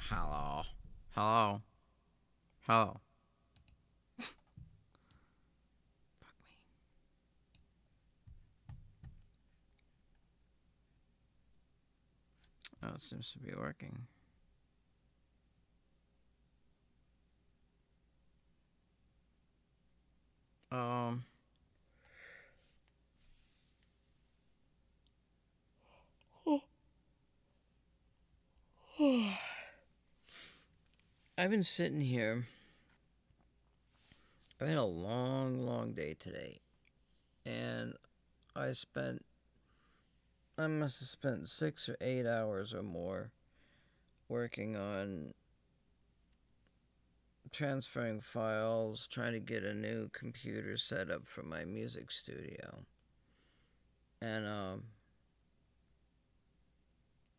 Hello. Hello. Hello. Oh, it seems to be working. Um. I've been sitting here. I had a long, long day today, and I spent. I must have spent 6 or 8 hours or more working on transferring files, trying to get a new computer set up for my music studio, and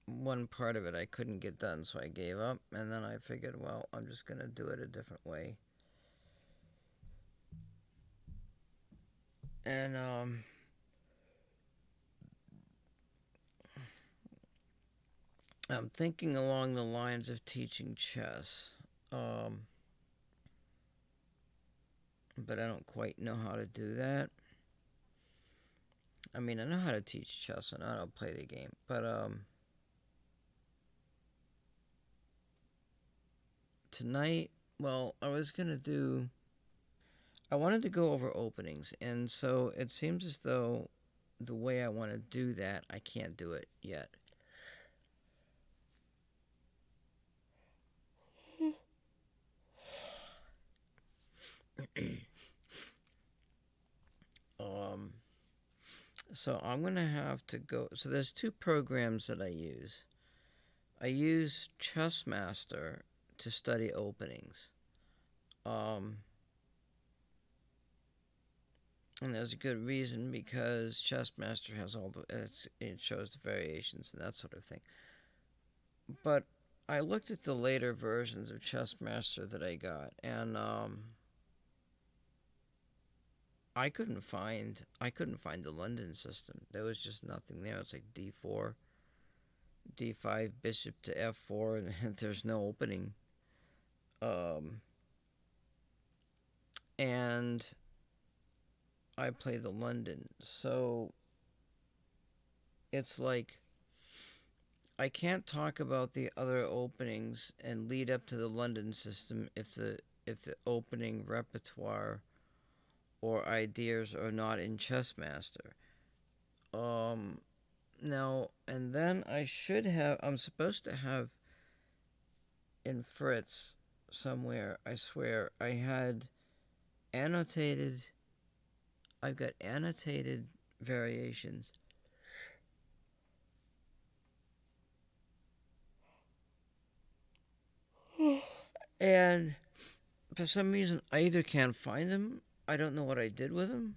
one part of it I couldn't get done, so I gave up, and then I figured, well, I'm just gonna do it a different way. And I'm thinking along the lines of teaching chess, um, but I don't quite know how to do that. I mean, I know how to teach chess and I know how to play the game, but tonight, well, I was gonna do. I wanted to go over openings, and so it seems as though the way I want to do that, I can't do it yet. um, so I'm gonna have to go. So there's two programs that I use. I use Chessmaster to study openings. Um, and there's a good reason because Chessmaster has all the it shows the variations and that sort of thing. But I looked at the later versions of Chessmaster that I got, and I couldn't find the London system. There was just nothing there. It's like D4, D5, bishop to F4, and there's no opening. Um, and I play the London, so it's like I can't talk about the other openings and lead up to the London system if the opening repertoire or ideas are not in Chessmaster. Um Now and then I'm supposed to have in Fritz somewhere, I swear, annotated I've got annotated variations. And for some reason I either can't find them, I don't know what I did with them.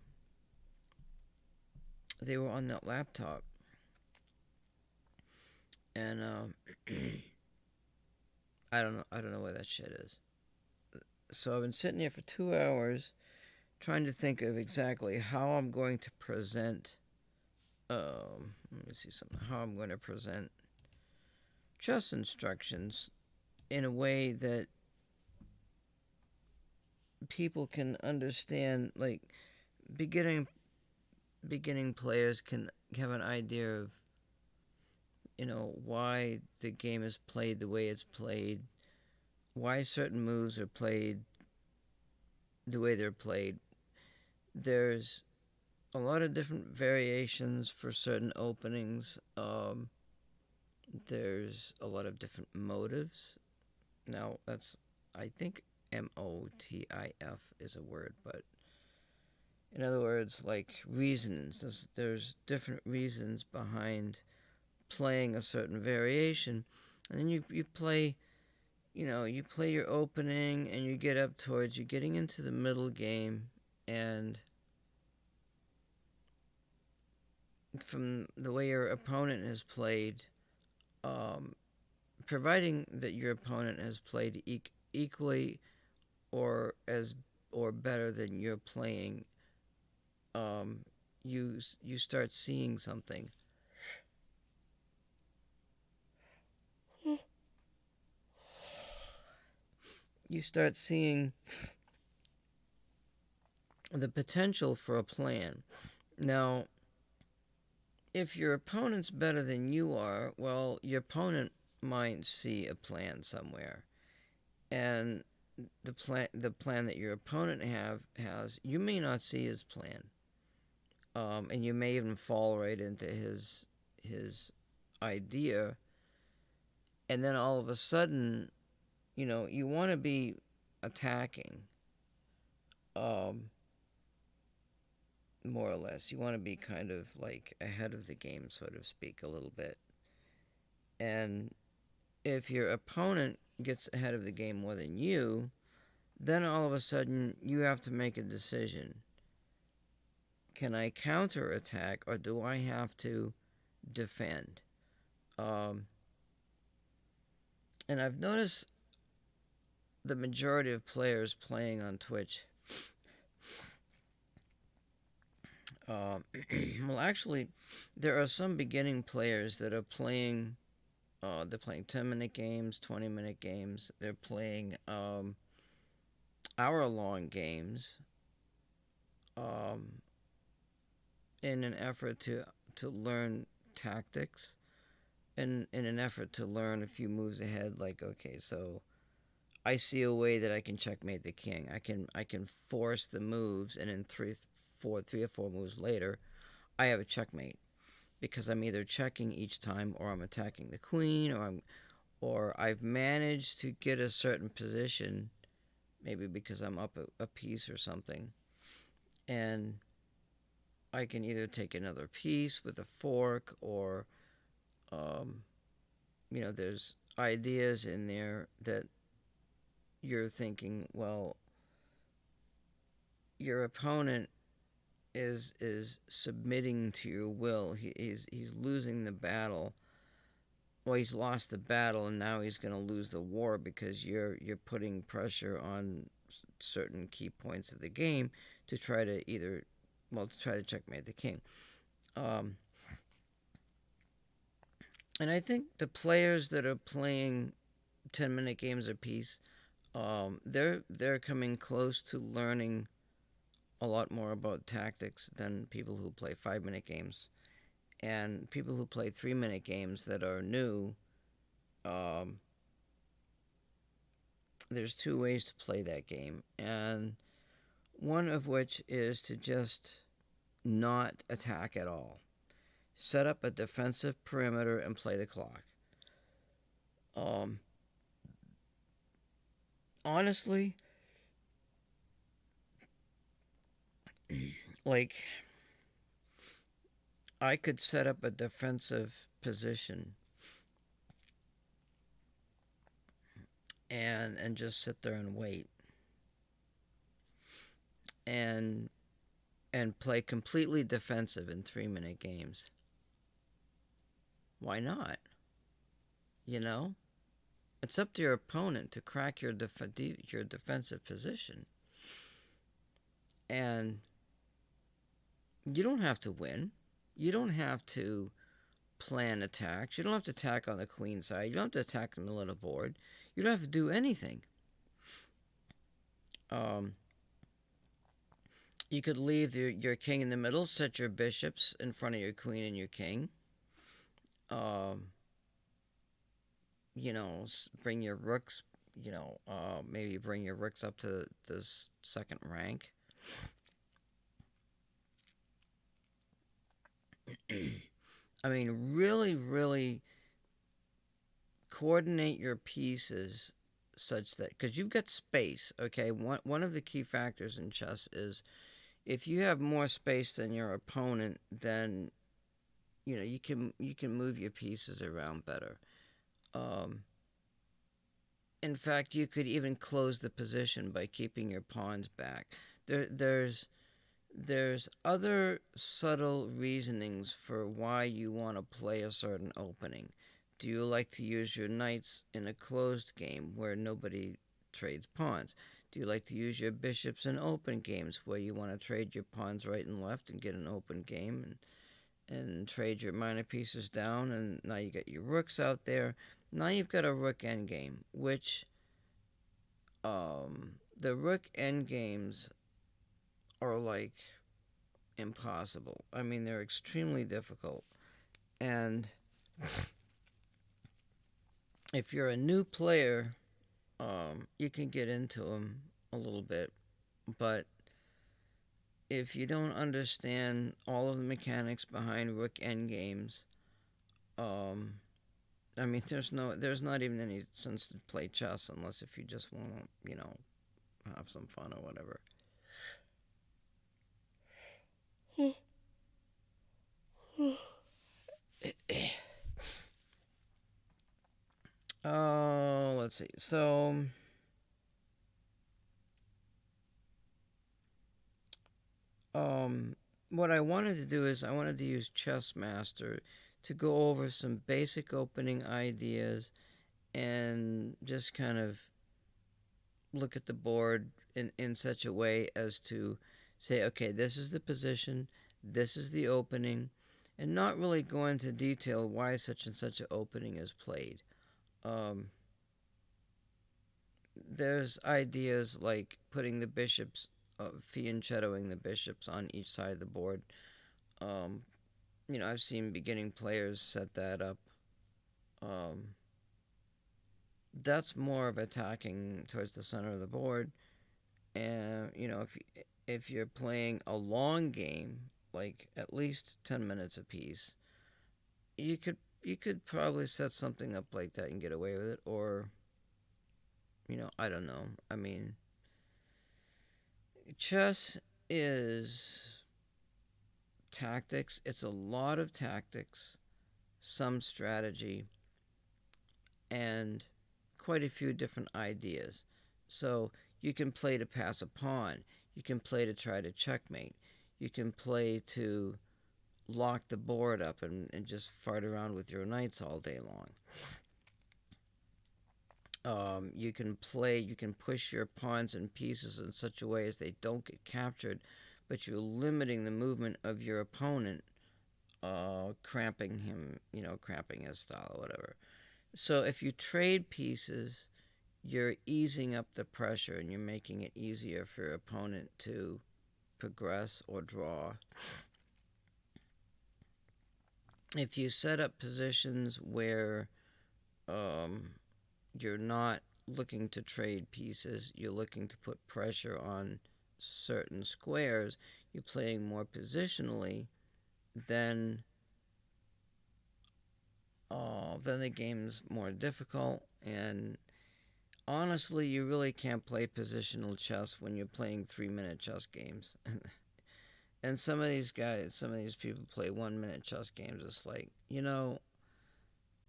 They were on that laptop, and I don't know where that shit is. So I've been sitting here for 2 hours trying to think of exactly how I'm going to present. Let me see something. How I'm going to present chess instructions in a way that people can understand, like beginning beginning players can have an idea of why the game is played the way it's played, why certain moves are played the way they're played. There's a lot of different variations for certain openings. There's a lot of different motives. Now, I think motif is a word, but in other words, like reasons. There's different reasons behind playing a certain variation. And then you play, you play your opening and you get up towards, you're getting into the middle game, and from the way your opponent has played, um, providing that your opponent has played equally or as or better than you're playing, um, you start seeing something. you start seeing the potential for a plan. Now, if your opponent's better than you are, well, your opponent might see a plan somewhere, and the plan that your opponent has you may not see his plan, and you may even fall right into his idea, and then all of a sudden, you want to be attacking, um, more or less. You want to be kind of like ahead of the game, so to speak, a little bit. And if your opponent gets ahead of the game more than you, then all of a sudden you have to make a decision. Can I counterattack, or do I have to defend? Um, and I've noticed the majority of players playing on Twitch. Well, actually, there are some beginning players that are playing. They're playing 10-minute games, 20-minute games. They're playing hour-long games, um, in an effort to learn tactics, in an effort to learn a few moves ahead. Like, okay, so I see a way that I can checkmate the king. I can force the moves, and in three or four moves later, I have a checkmate, because I'm either checking each time, or I'm attacking the queen, or I've managed to get a certain position, maybe because I'm up a piece or something, and I can either take another piece with a fork, or um, there's ideas in there that you're thinking, well, your opponent is submitting to your will. He's losing the battle. Well, he's lost the battle, and now he's going to lose the war, because you're putting pressure on certain key points of the game to try to checkmate the king. Um, and I think the players that are playing 10-minute games apiece, they're coming close to learning a lot more about tactics than people who play 5-minute games. And people who play 3-minute games that are new, um, there's two ways to play that game, and one of which is to just not attack at all. Set up a defensive perimeter and play the clock. Um, Honestly, like, I could set up a defensive position and just sit there and wait, and play completely defensive in 3-minute games. Why not? You know, it's up to your opponent to crack your defensive position, and you don't have to win. You don't have to plan attacks. You don't have to attack on the queen side. You don't have to attack in the middle of the board. You don't have to do anything. Um, you could leave your king in the middle, set your bishops in front of your queen and your king. Um, bring your rooks. Maybe bring your rooks up to this second rank. I mean, really, really coordinate your pieces such that, because you've got space. Okay, one of the key factors in chess is, if you have more space than your opponent, then you can move your pieces around better. Um, in fact, you could even close the position by keeping your pawns back. There's other subtle reasonings for why you want to play a certain opening. Do you like to use your knights in a closed game where nobody trades pawns? Do you like to use your bishops in open games where you want to trade your pawns right and left and get an open game, and trade your minor pieces down, and now you got your rooks out there? Now you've got a rook endgame, which The rook endgames are like impossible. I mean, they're extremely difficult. And if you're a new player, you can get into them a little bit. But if you don't understand all of the mechanics behind rook endgames, um, I mean, there's not even any sense to play chess unless if you just want to, have some fun or whatever. Oh, let's see. So, what I wanted to do is I wanted to use Chess Master to go over some basic opening ideas and just kind of look at the board in such a way as to say, okay, this is the position, this is the opening, and not really go into detail why such and such an opening is played. Um, there's ideas like putting the bishops, fianchettoing the bishops on each side of the board. Um, I've seen beginning players set that up. Um, that's more of attacking towards the center of the board. And if you're playing a long game, like at least 10 minutes apiece, you could probably set something up like that and get away with it. Or I don't know. I mean, chess is tactics. It's a lot of tactics, some strategy, and quite a few different ideas. So you can play to pass a pawn. You can play to try to checkmate. You can play to lock the board up and just fart around with your knights all day long. You can push your pawns and pieces in such a way as they don't get captured, but you're limiting the movement of your opponent, cramping him, cramping his style or whatever. So if you trade pieces, you're easing up the pressure and you're making it easier for your opponent to progress or draw. If you set up positions where um, you're not looking to trade pieces, you're looking to put pressure on certain squares, you're playing more positionally, then then the game's more difficult. And honestly, you really can't play positional chess when you're playing 3-minute chess games. And some of these people play 1-minute chess games. It's like,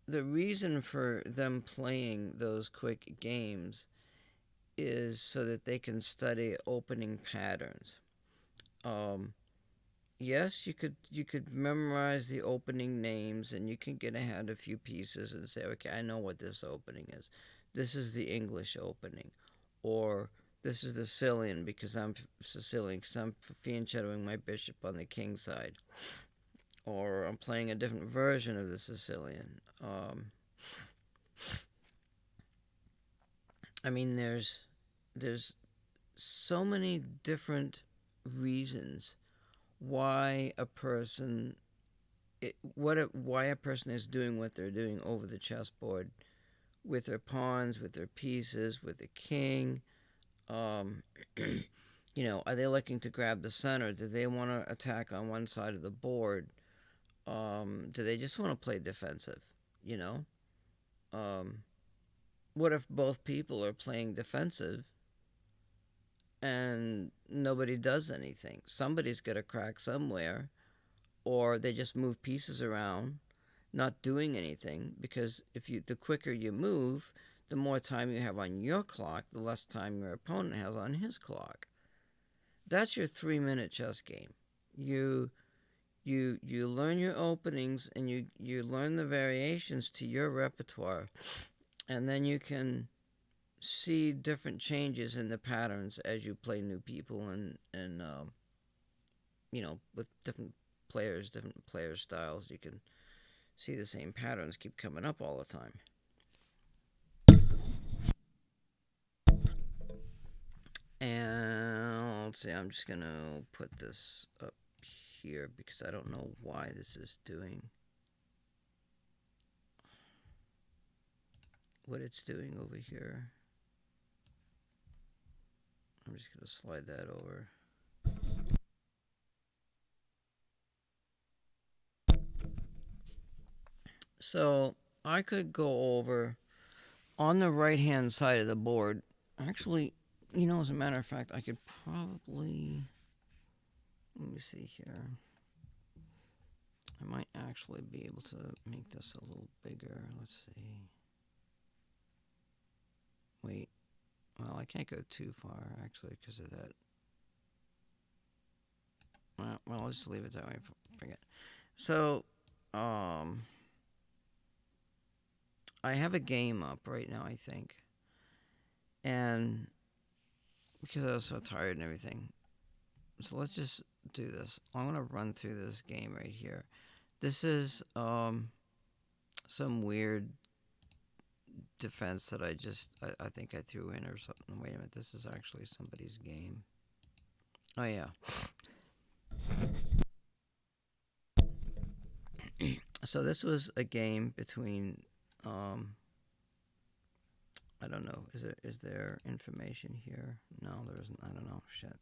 the reason for them playing those quick games is so that they can study opening patterns. Um, yes, you could memorize the opening names and you can get ahead a few pieces and say, okay, I know what this opening is. This is the English opening, or this is the Sicilian because I'm Sicilian because I'm fianchettoing my bishop on the king side, or I'm playing a different version of the Sicilian. I mean, there's so many different reasons why a person why a person is doing what they're doing over the chessboard with their pawns, with their pieces, with the king. Um, are they looking to grab the center? Do they want to attack on one side of the board? Do they just want to play defensive? You know, um, what if both people are playing defensive and nobody does anything? Somebody's got to crack somewhere, or they just move pieces around, not doing anything. Because the quicker you move, the more time you have on your clock, the less time your opponent has on his clock. That's your 3-minute chess game. You learn your openings and you learn the variations to your repertoire, and then you can see different changes in the patterns as you play new people and with different player styles, you can see the same patterns keep coming up all the time. let's see, I'm just gonna put this up here because I don't know why this is doing what it's doing over here. I'm just gonna slide that over. So I could go over on the right hand side of the board. Actually, as a matter of fact, I could probably, let me see here. I might actually be able to make this a little bigger. Let's see. Wait. Well, I can't go too far, actually, because of that. Well, I'll just leave it that way. Forget. So, I have a game up right now, I think. And because I was so tired and everything. So let's just do this. I'm going to run through this game right here. This is some weird defense that I think I threw in or something. Wait a minute, this is actually somebody's game. Oh yeah. So this was a game between I don't know. Is there information here? No, there isn't. I don't know. Shit.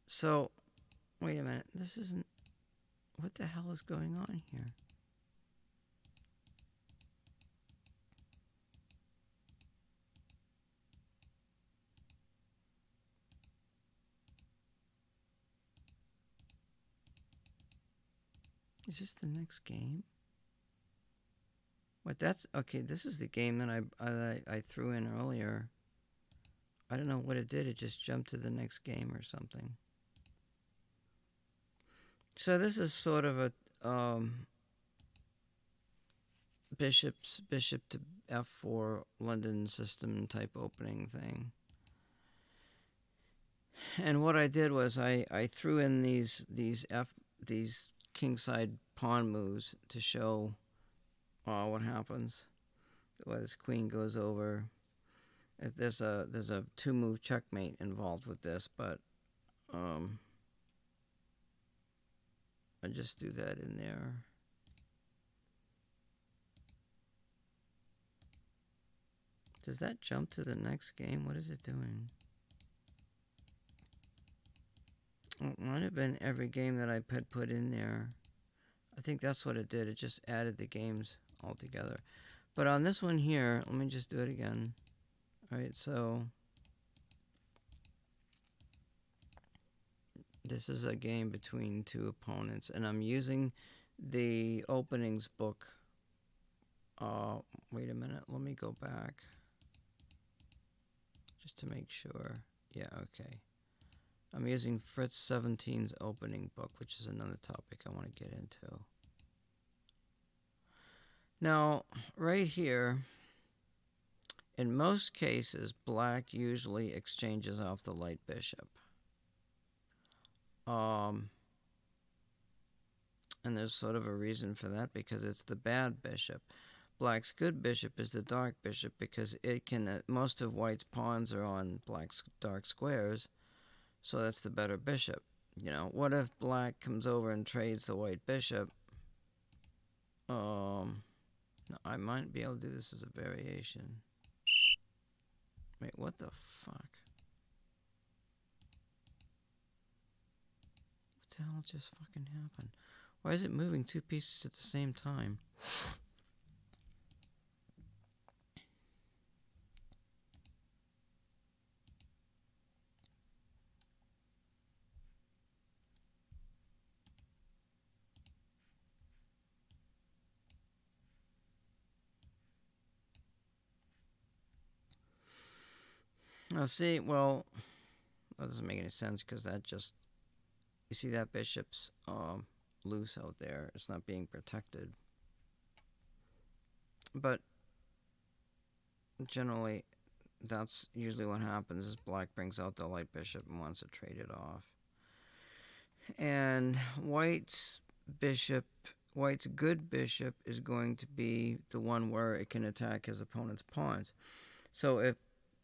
So, wait a minute. This isn't. What the hell is going on here? Is this the next game? What? That's okay. This is the game that I threw in earlier. I don't know what it did. It just jumped to the next game or something. So this is sort of a bishop to f4 London system type opening thing. And what I did was I threw in these kingside pawn moves to show what happens. Well, this queen goes over. There's a 2-move checkmate involved with this, but I just threw that in there. Does that jump to the next game? What is it doing? It might have been every game that I put in there. I think that's what it did. It just added the games all together. But on this one here, let me just do it again. All right, so this is a game between two opponents, and I'm using the openings book. Wait a minute. Let me go back just to make sure. Yeah, okay. I'm using Fritz 17's opening book, which is another topic I want to get into. Now, right here, in most cases, black usually exchanges off the light bishop. And there's sort of a reason for that because it's the bad bishop. Black's good bishop is the dark bishop because it can. Most of white's pawns are on black's dark squares, so that's the better bishop. What if black comes over and trades the white bishop? I might be able to do this as a variation. Wait, what the fuck? What the hell just fucking happened? Why is it moving 2 pieces at the same time? See, well, that doesn't make any sense because that just, you see that bishop's loose out there. It's not being protected. But generally, that's usually what happens is black brings out the light bishop and wants to trade it off. And white's bishop White's good bishop is going to be the one where it can attack his opponent's pawns. So if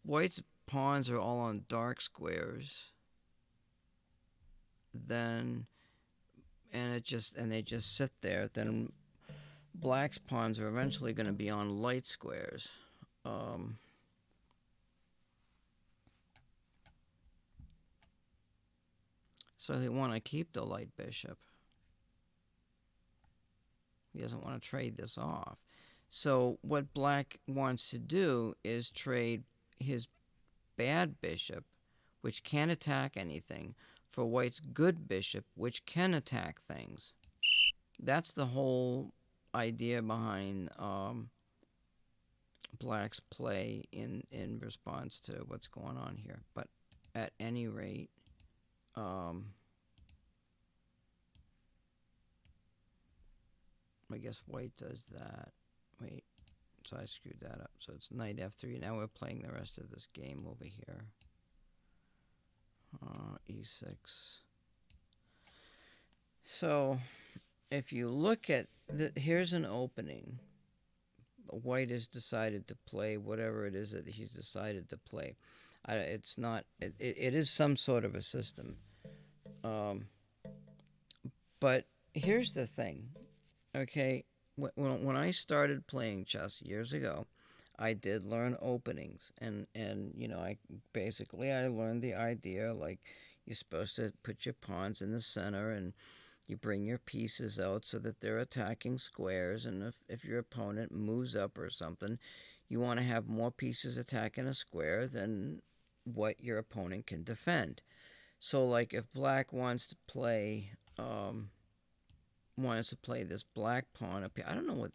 White's pawns are all on dark squares, then and they just sit there, then Black's pawns are eventually going to be on light squares. Um, so they want to keep the light bishop. He doesn't want to trade this off. So what Black wants to do is trade his bad bishop, which can't attack anything, for White's good bishop, which can attack things. That's the whole idea behind Black's play in response to what's going on here. But at any rate, I guess White does that. Wait, so I screwed that up. So it's knight f3. Now we're playing the rest of this game over here. E6. So if you look at here's an opening. White has decided to play whatever it is that he's decided to play. It's not. It is some sort of a system. But here's the thing. Okay, when I started playing chess years ago, I did learn openings, and I learned the idea like you're supposed to put your pawns in the center, and you bring your pieces out so that they're attacking squares, and if your opponent moves up or something, you want to have more pieces attacking a square than what your opponent can defend. So like if Black wants to play this black pawn up here. I don't know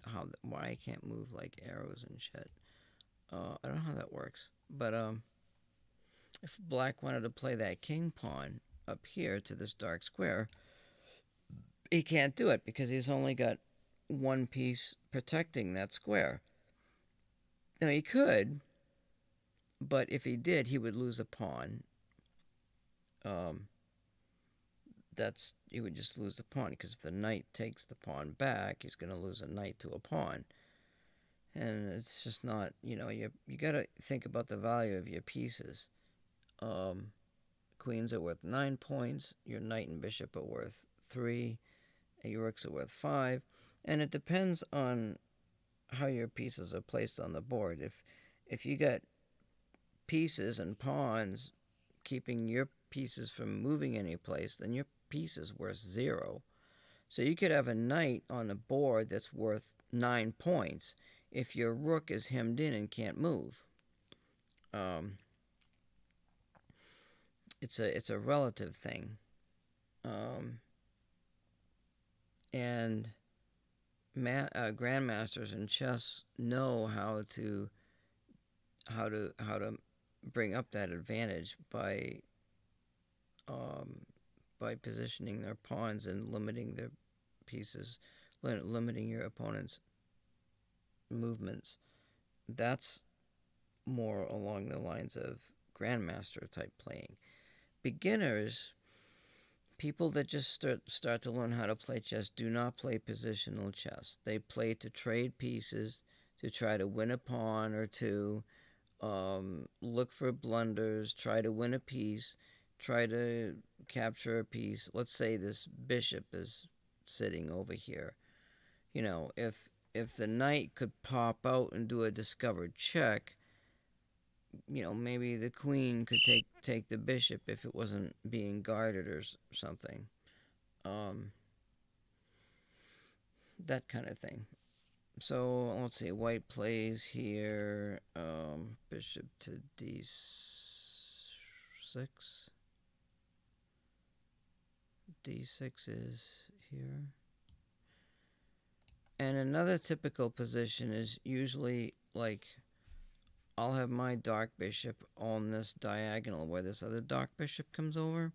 why I can't move like arrows and shit. I don't know how that works. But if Black wanted to play that king pawn up here to this dark square, he can't do it because he's only got one piece protecting that square. Now he could, but if he did, he would lose a pawn. He would just lose the pawn because if the knight takes the pawn back, he's going to lose a knight to a pawn. And it's just not, you got to think about the value of your pieces. Queens are worth 9 points, your knight and bishop are worth 3, and your rooks are worth 5, and it depends on how your pieces are placed on the board. If you got pieces and pawns keeping your pieces from moving any place, then your piece is worth 0. So you could have a knight on the board that's worth 9 points if your rook is hemmed in and can't move. It's a relative thing, and grandmasters in chess know how to bring up that advantage by positioning their pawns and limiting their pieces, limiting your opponent's movements. That's more along the lines of grandmaster type playing. Beginners, people that just start to learn how to play chess, do not play positional chess. They play to trade pieces, to try to win a pawn or two, look for blunders, try to win a piece, try to capture a piece. Let's say this bishop is sitting over here. If the knight could pop out and do a discovered check, maybe the queen could take the bishop if it wasn't being guarded or something. That kind of thing. So let's see. White plays here. Bishop to d6. D6 is here. And another typical position is usually like I'll have my dark bishop on this diagonal where this other dark bishop comes over.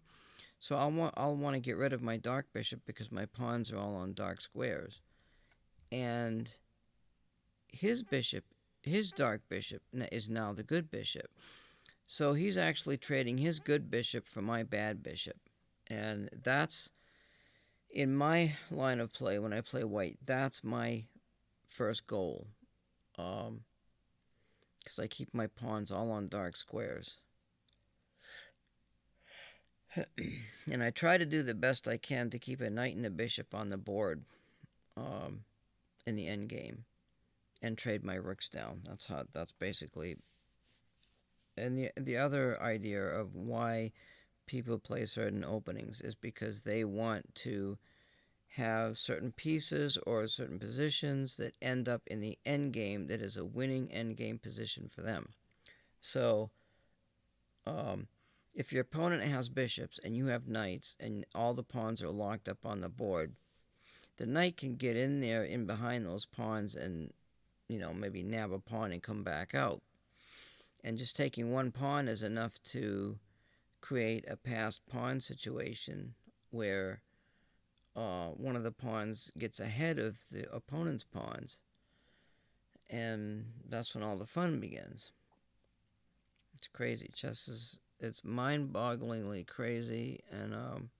So I'll want to get rid of my dark bishop because my pawns are all on dark squares. And his dark bishop is now the good bishop. So he's actually trading his good bishop for my bad bishop. And that's In my line of play, when I play white, that's my first goal. Because I keep my pawns all on dark squares. And I try to do the best I can to keep a knight and a bishop on the board um, in the end game and trade my rooks down. That's basically. And the other idea of why people play certain openings is because they want to have certain pieces or certain positions that end up in the end game that is a winning end game position for them. So, um, if your opponent has bishops and you have knights and all the pawns are locked up on the board, the knight can get in there in behind those pawns and, maybe nab a pawn and come back out. And just taking one pawn is enough to create a passed pawn situation where one of the pawns gets ahead of the opponent's pawns, and that's when all the fun begins. It's crazy. Chess it's mind-bogglingly crazy, and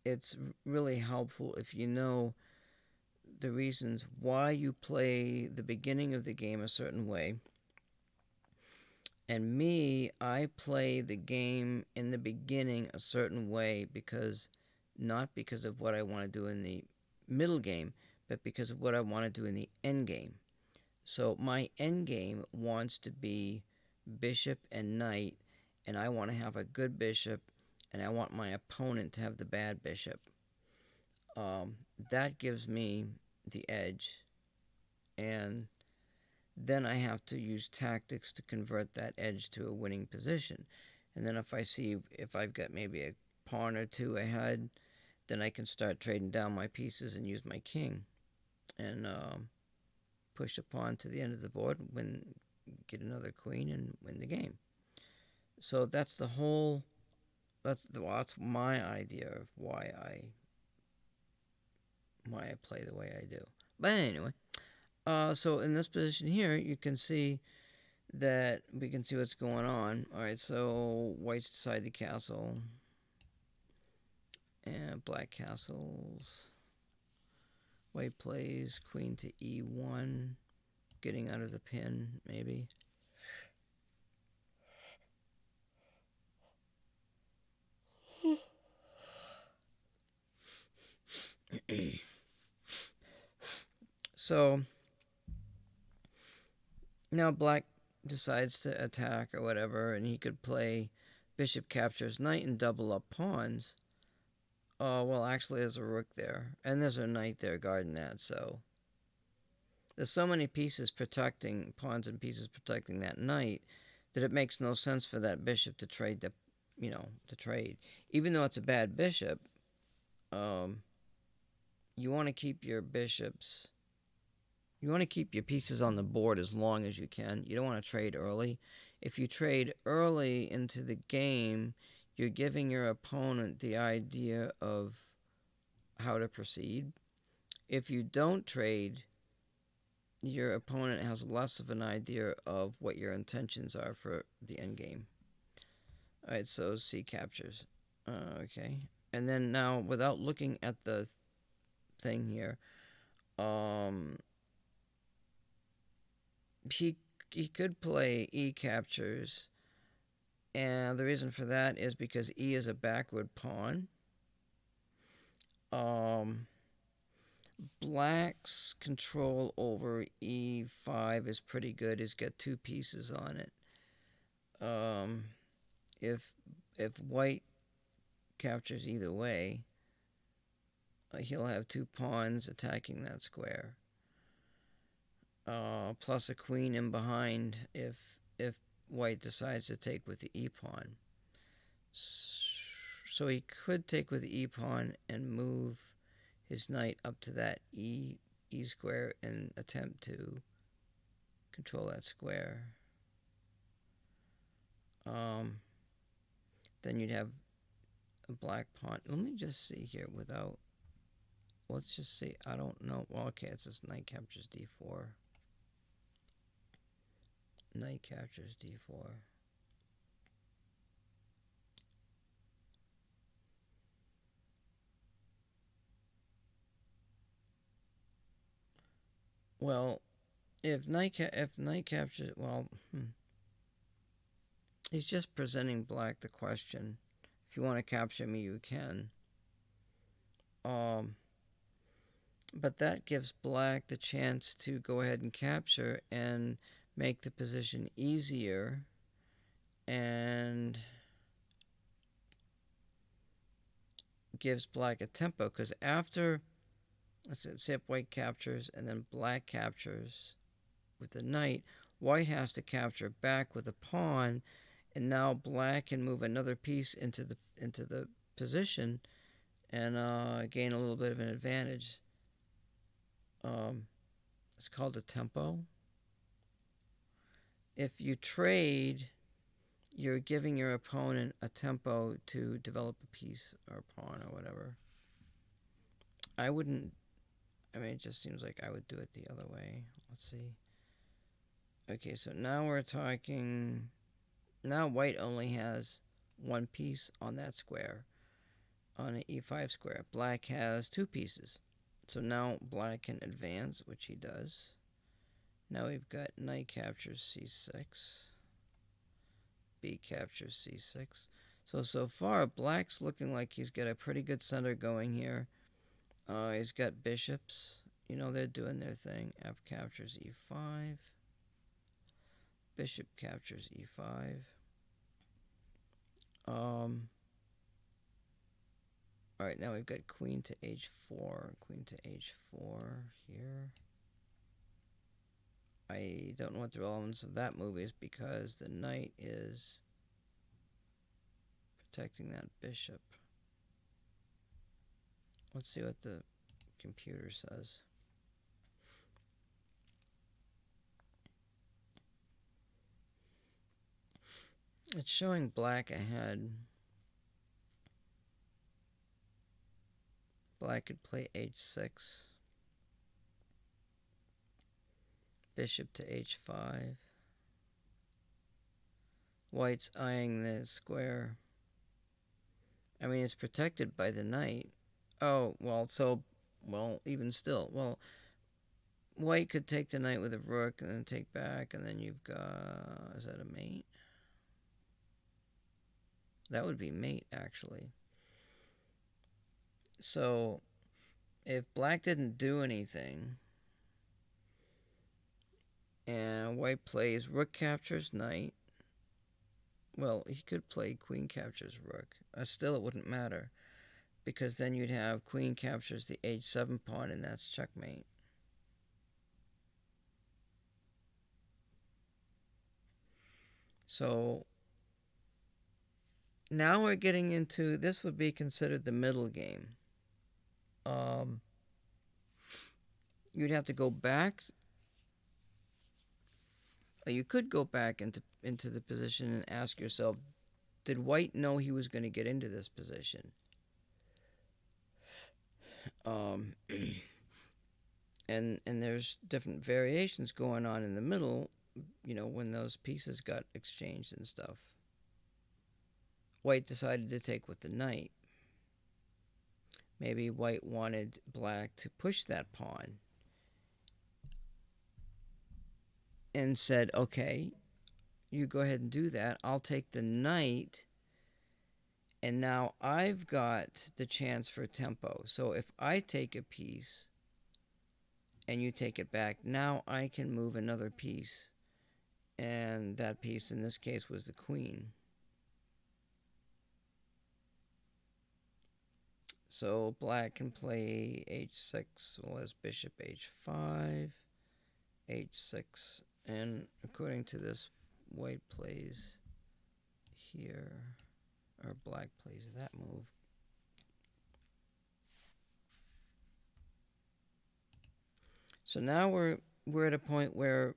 it's really helpful if you know the reasons why you play the beginning of the game a certain way. And me, I play the game in the beginning a certain way not because of what I want to do in the middle game, but because of what I want to do in the end game. So my end game wants to be bishop and knight, and I want to have a good bishop, and I want my opponent to have the bad bishop. That gives me the edge, and then I have to use tactics to convert that edge to a winning position. And then if I've got maybe a pawn or two ahead, then I can start trading down my pieces and use my king and push a pawn to the end of the board, get another queen, and win the game. So that's my idea of why I play the way I do. But anyway, so in this position here, you can see that we can see what's going on. All right, so white's decide the castle, and black castles. White plays queen to e1, getting out of the pin, maybe. So now black decides to attack or whatever, and he could play bishop captures knight and double up pawns. Well, actually, there's a rook there, and there's a knight there guarding that, so there's so many pieces protecting, pawns and pieces protecting that knight, that it makes no sense for that bishop to trade to trade. Even though it's a bad bishop, you want to keep your bishops, you want to keep your pieces on the board as long as you can. You don't want to trade early. If you trade early into the game, you're giving your opponent the idea of how to proceed. If you don't trade, your opponent has less of an idea of what your intentions are for the end game. All right, so C captures. Okay, and then now without looking at the thing here, he could play E captures, and the reason for that is because E is a backward pawn. Black's control over E5 is pretty good. He's got two pieces on it. If white captures either way, he'll have two pawns attacking that square. Plus a queen in behind if white decides to take with the e pawn. So he could take with the e pawn and move his knight up to that e square and attempt to control that square. Then you'd have a black pawn. Let me just see here without. Let's just see. I don't know. Well, okay, it's this knight captures d4. Knight captures d4. Well, if knight captures, well, he's just presenting black the question. If you want to capture me, you can. Um, but that gives black the chance to go ahead and capture and make the position easier, and gives black a tempo, because after, let's say if white captures and then black captures with the knight, white has to capture back with a pawn, and now black can move another piece into the position and gain a little bit of an advantage. Um, it's called a tempo. If you trade, you're giving your opponent a tempo to develop a piece or a pawn or whatever. I wouldn't. I mean, it just seems like I would do it the other way. Let's see. Okay, so now we're talking. Now white only has one piece on that square, on an e5 square. Black has two pieces. So now black can advance, which he does. Now we've got knight captures c6. B captures c6. So far, black's looking like he's got a pretty good center going here. He's got bishops. You know, they're doing their thing. F captures e5. Bishop captures e5. Alright, now we've got queen to h4. Queen to h4 here. I don't know what the relevance of that move is, because the knight is protecting that bishop. Let's see what the computer says. It's showing black ahead. Black could play h6. Bishop to h5. White's eyeing the square. I mean, it's protected by the knight. Oh, well, even still. Well, white could take the knight with a rook and then take back, and then you've got... Is that a mate? That would be mate, actually. So, if black didn't do anything, and white plays rook captures knight, well, he could play queen captures rook. Still, it wouldn't matter, because then you'd have queen captures the h7 pawn, and that's checkmate. So now we're getting into, this would be considered the middle game. You'd have to go back. You could go back into the position and ask yourself, did white know he was going to get into this position? And there's different variations going on in the middle, you know, when those pieces got exchanged and stuff. White decided to take with the knight. Maybe white wanted black to push that pawn and said, okay, you go ahead and do that. I'll take the knight, and now I've got the chance for tempo. So if I take a piece and you take it back, now I can move another piece. And that piece in this case was the queen. So black can play h6, well, as bishop h5, h6, and according to this, white plays here, or black plays that move. So now we're at a point where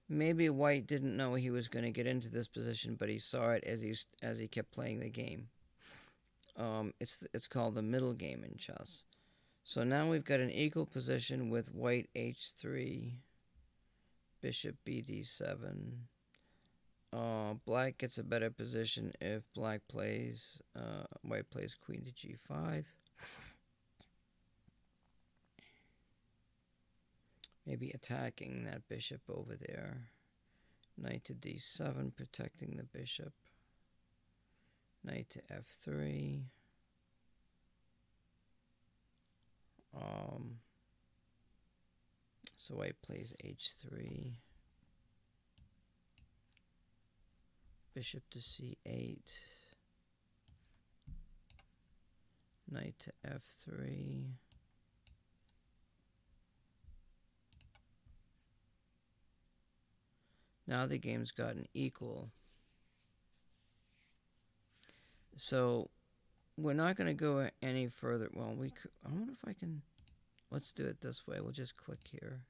maybe white didn't know he was going to get into this position, but he saw it as he kept playing the game. It's called the middle game in chess. So now we've got an equal position with white h3, bishop bd7. Black gets a better position if black plays, white plays queen to g5. Maybe attacking that bishop over there. Knight to d7, protecting the bishop. Knight to f3. So white plays h3. Bishop to c8. Knight to f3. Now the game's gotten equal. So we're not going to go any further. Well, we could, I wonder if I can. Let's do it this way. We'll just click here.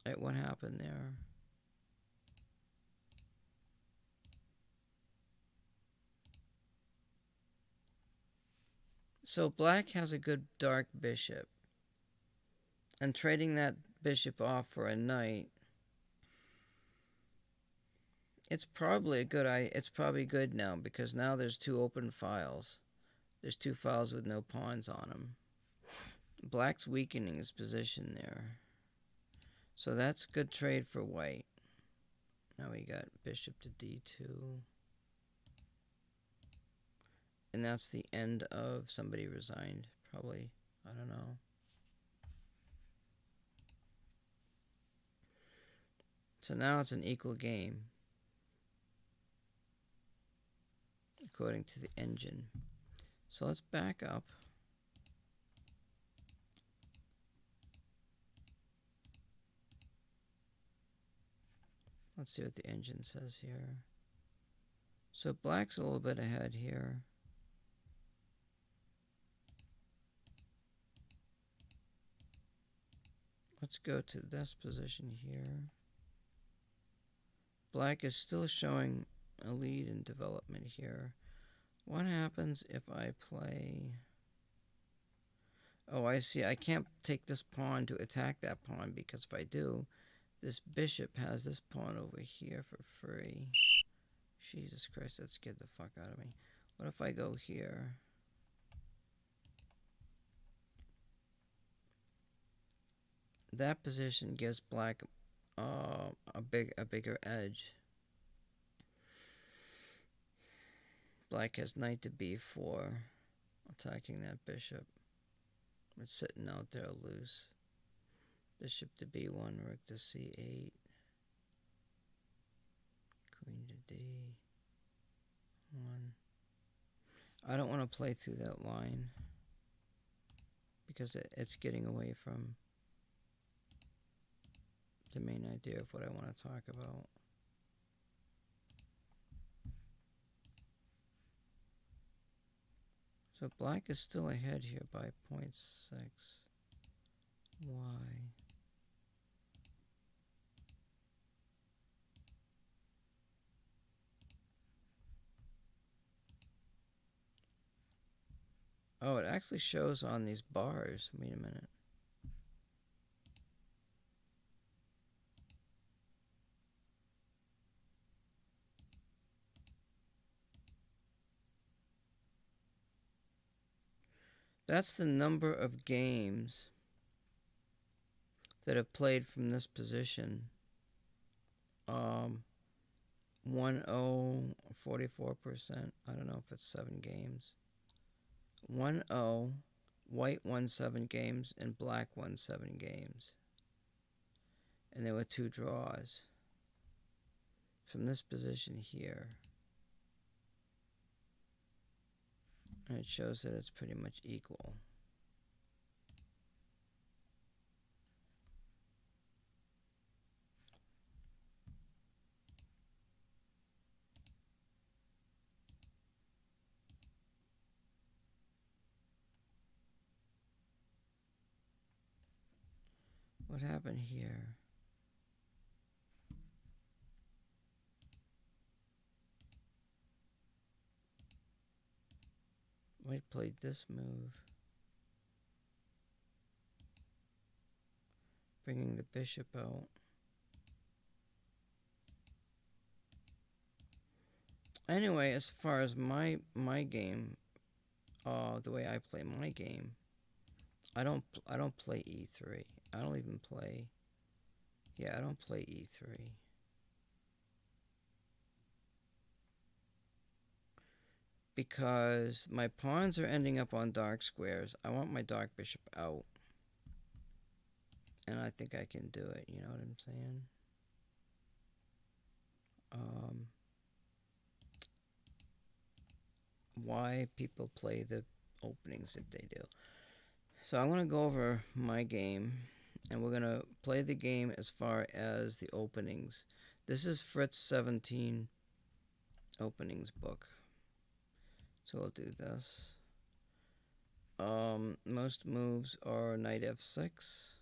All right, what happened there? So black has a good dark bishop. And trading that bishop off for a knight, it's probably good now, because now there's two open files. There's two files with no pawns on them. Black's weakening his position there. So that's good trade for white. Now we got bishop to d2. And that's the end of somebody resigned. Probably. I don't know. So now it's an equal game, according to the engine. So let's back up. Let's see what the engine says here. So black's a little bit ahead here. Let's go to this position here. Black is still showing a lead in development here. What happens if I play... Oh, I see. I can't take this pawn to attack that pawn, because if I do, this bishop has this pawn over here for free. Jesus Christ, that scared the fuck out of me. What if I go here? That position gives black a bigger edge. Black has knight to b4, attacking that bishop. It's sitting out there loose. Bishop to b1, rook to c8, queen to d1. I don't want to play through that line, because it's getting away from the main idea of what I want to talk about. So black is still ahead here by 0.6. Why? Oh, it actually shows on these bars. Wait a minute. That's the number of games that have played from this position. 1-0, 44%. I don't know if it's 7 games. 1-0, white won 7 games, and black won 7 games. And there were 2 draws from this position here. And it shows that it's pretty much equal. What happened here? White played this move, bringing the bishop out. Anyway, as far as my game, the way I play my game, I don't play e3. I don't even play. Yeah, I don't play e3. Because my pawns are ending up on dark squares. I want my dark bishop out. And I think I can do it, you know what I'm saying? Why people play the openings if they do. So I'm going to go over my game, and we're going to play the game as far as the openings. This is Fritz 17 openings book. So we'll do this. Most moves are knight f6.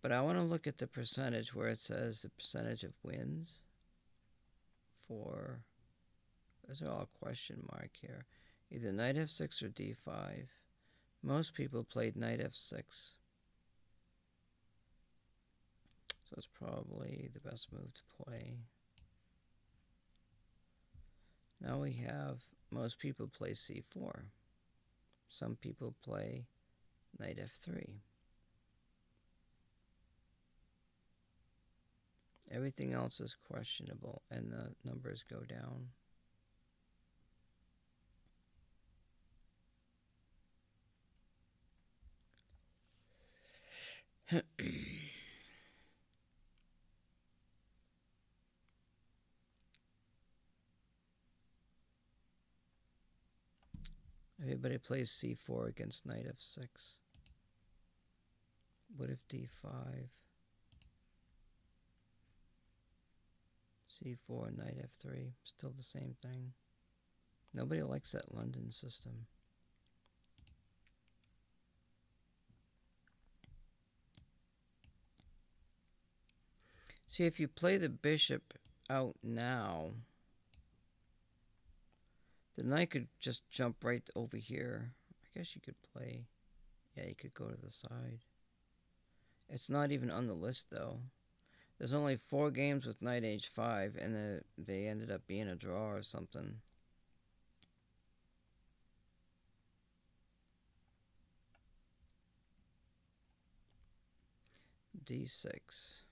But I want to look at the percentage where it says the percentage of wins for, those are all question mark here. Either knight f6 or d5. Most people played knight f6. So it's probably the best move to play. Now we have, most people play c4. Some people play knight f3. Everything else is questionable, and the numbers go down. Everybody plays c4 against knight f6. What if d5? c4, knight f3. Still the same thing. Nobody likes that London system. See, if you play the bishop out now, the knight could just jump right over here. I guess you could play. Yeah, you could go to the side. It's not even on the list, though. There's only 4 games with knight h5, and they ended up being a draw or something. d6.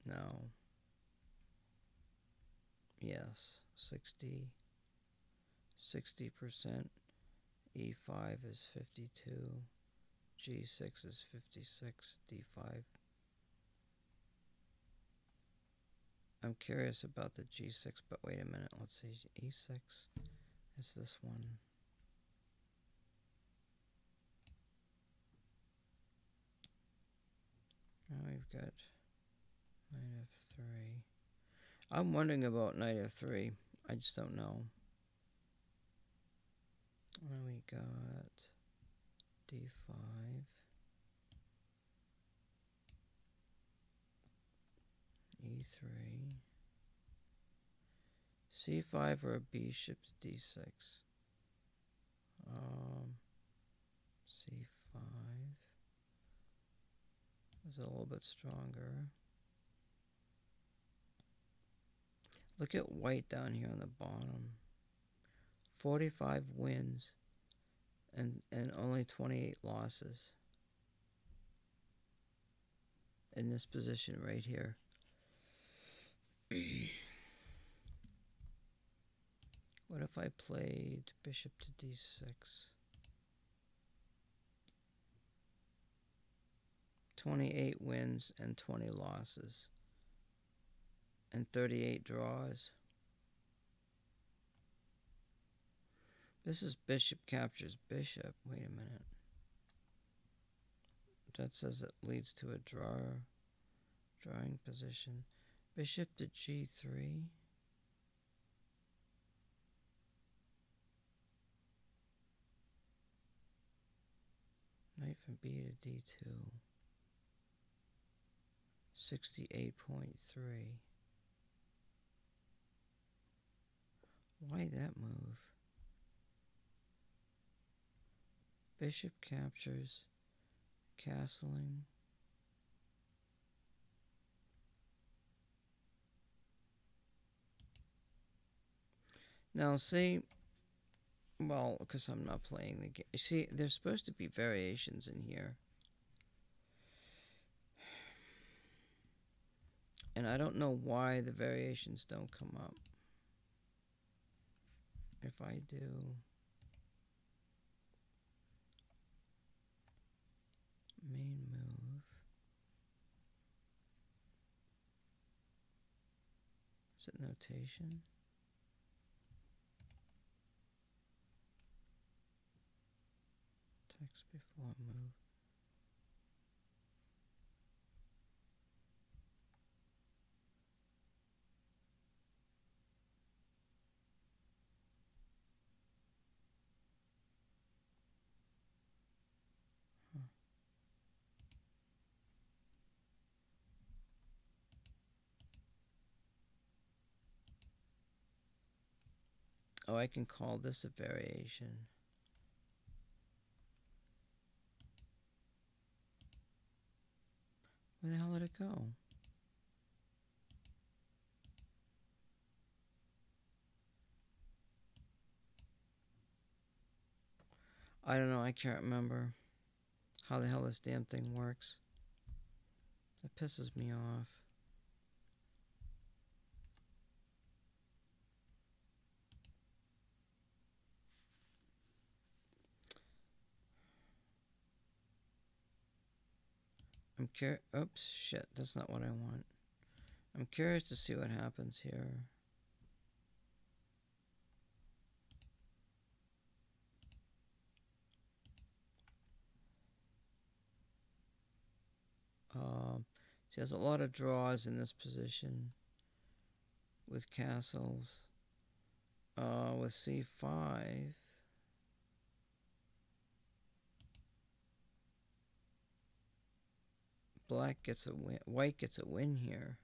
No. Yes. 60. 60%. e5 is 52. g6 is 56. d5. I'm curious about the g6, but wait a minute. Let's see. e6 is this one. Now we've got knight f3. I'm wondering about knight f3. I just don't know. Then we got d5. e3. c5 or a bishop to d6. c5 is a little bit stronger. Look at white down here on the bottom. 45 wins and only 28 losses in this position right here. What if I played bishop to d6? 28 wins and 20 losses and 38 draws. This is bishop captures bishop. Wait a minute. That says it leads to a drawing position. Bishop to g3. Knight from b to d2. 68.3. Why that move? Bishop captures, castling. Now see, Well, because I'm not playing the game. See, there's supposed to be variations in here. And I don't know why the variations don't come up. If I do main move, is it notation? Text before move. Oh, I can call this a variation. Where the hell did it go? I don't know. I can't remember how the hell this damn thing works. That pisses me off. I'm curious. Oops, shit. That's not what I want. I'm curious to see what happens here. She has a lot of draws in this position with castles. With c5. Black gets a win. White gets a win here.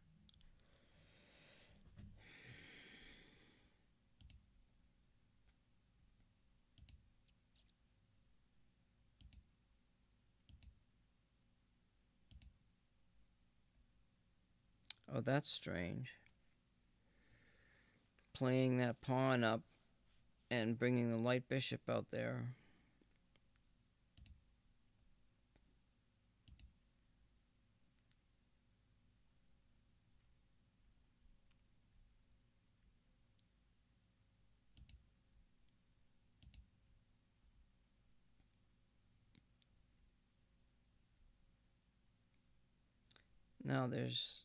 Oh, that's strange. Playing that pawn up and bringing the light bishop out there. Now there's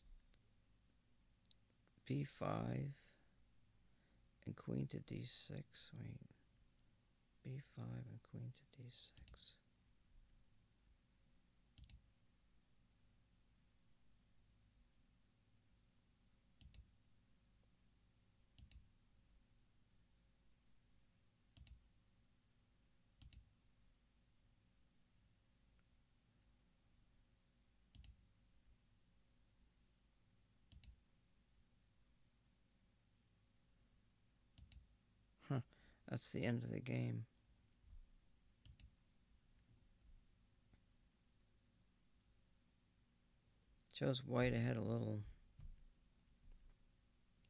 b5 and queen to d6. Wait. b5 and queen to d6. Huh. That's the end of the game. Shows white ahead a little.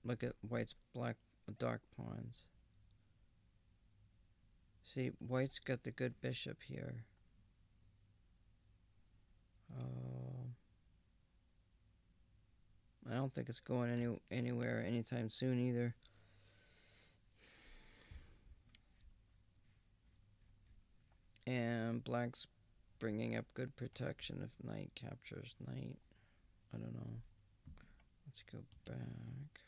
Look at white's dark pawns. See, white's got the good bishop here. I don't think it's going anywhere anytime soon either. And black's bringing up good protection if knight captures knight. I don't know. Let's go back.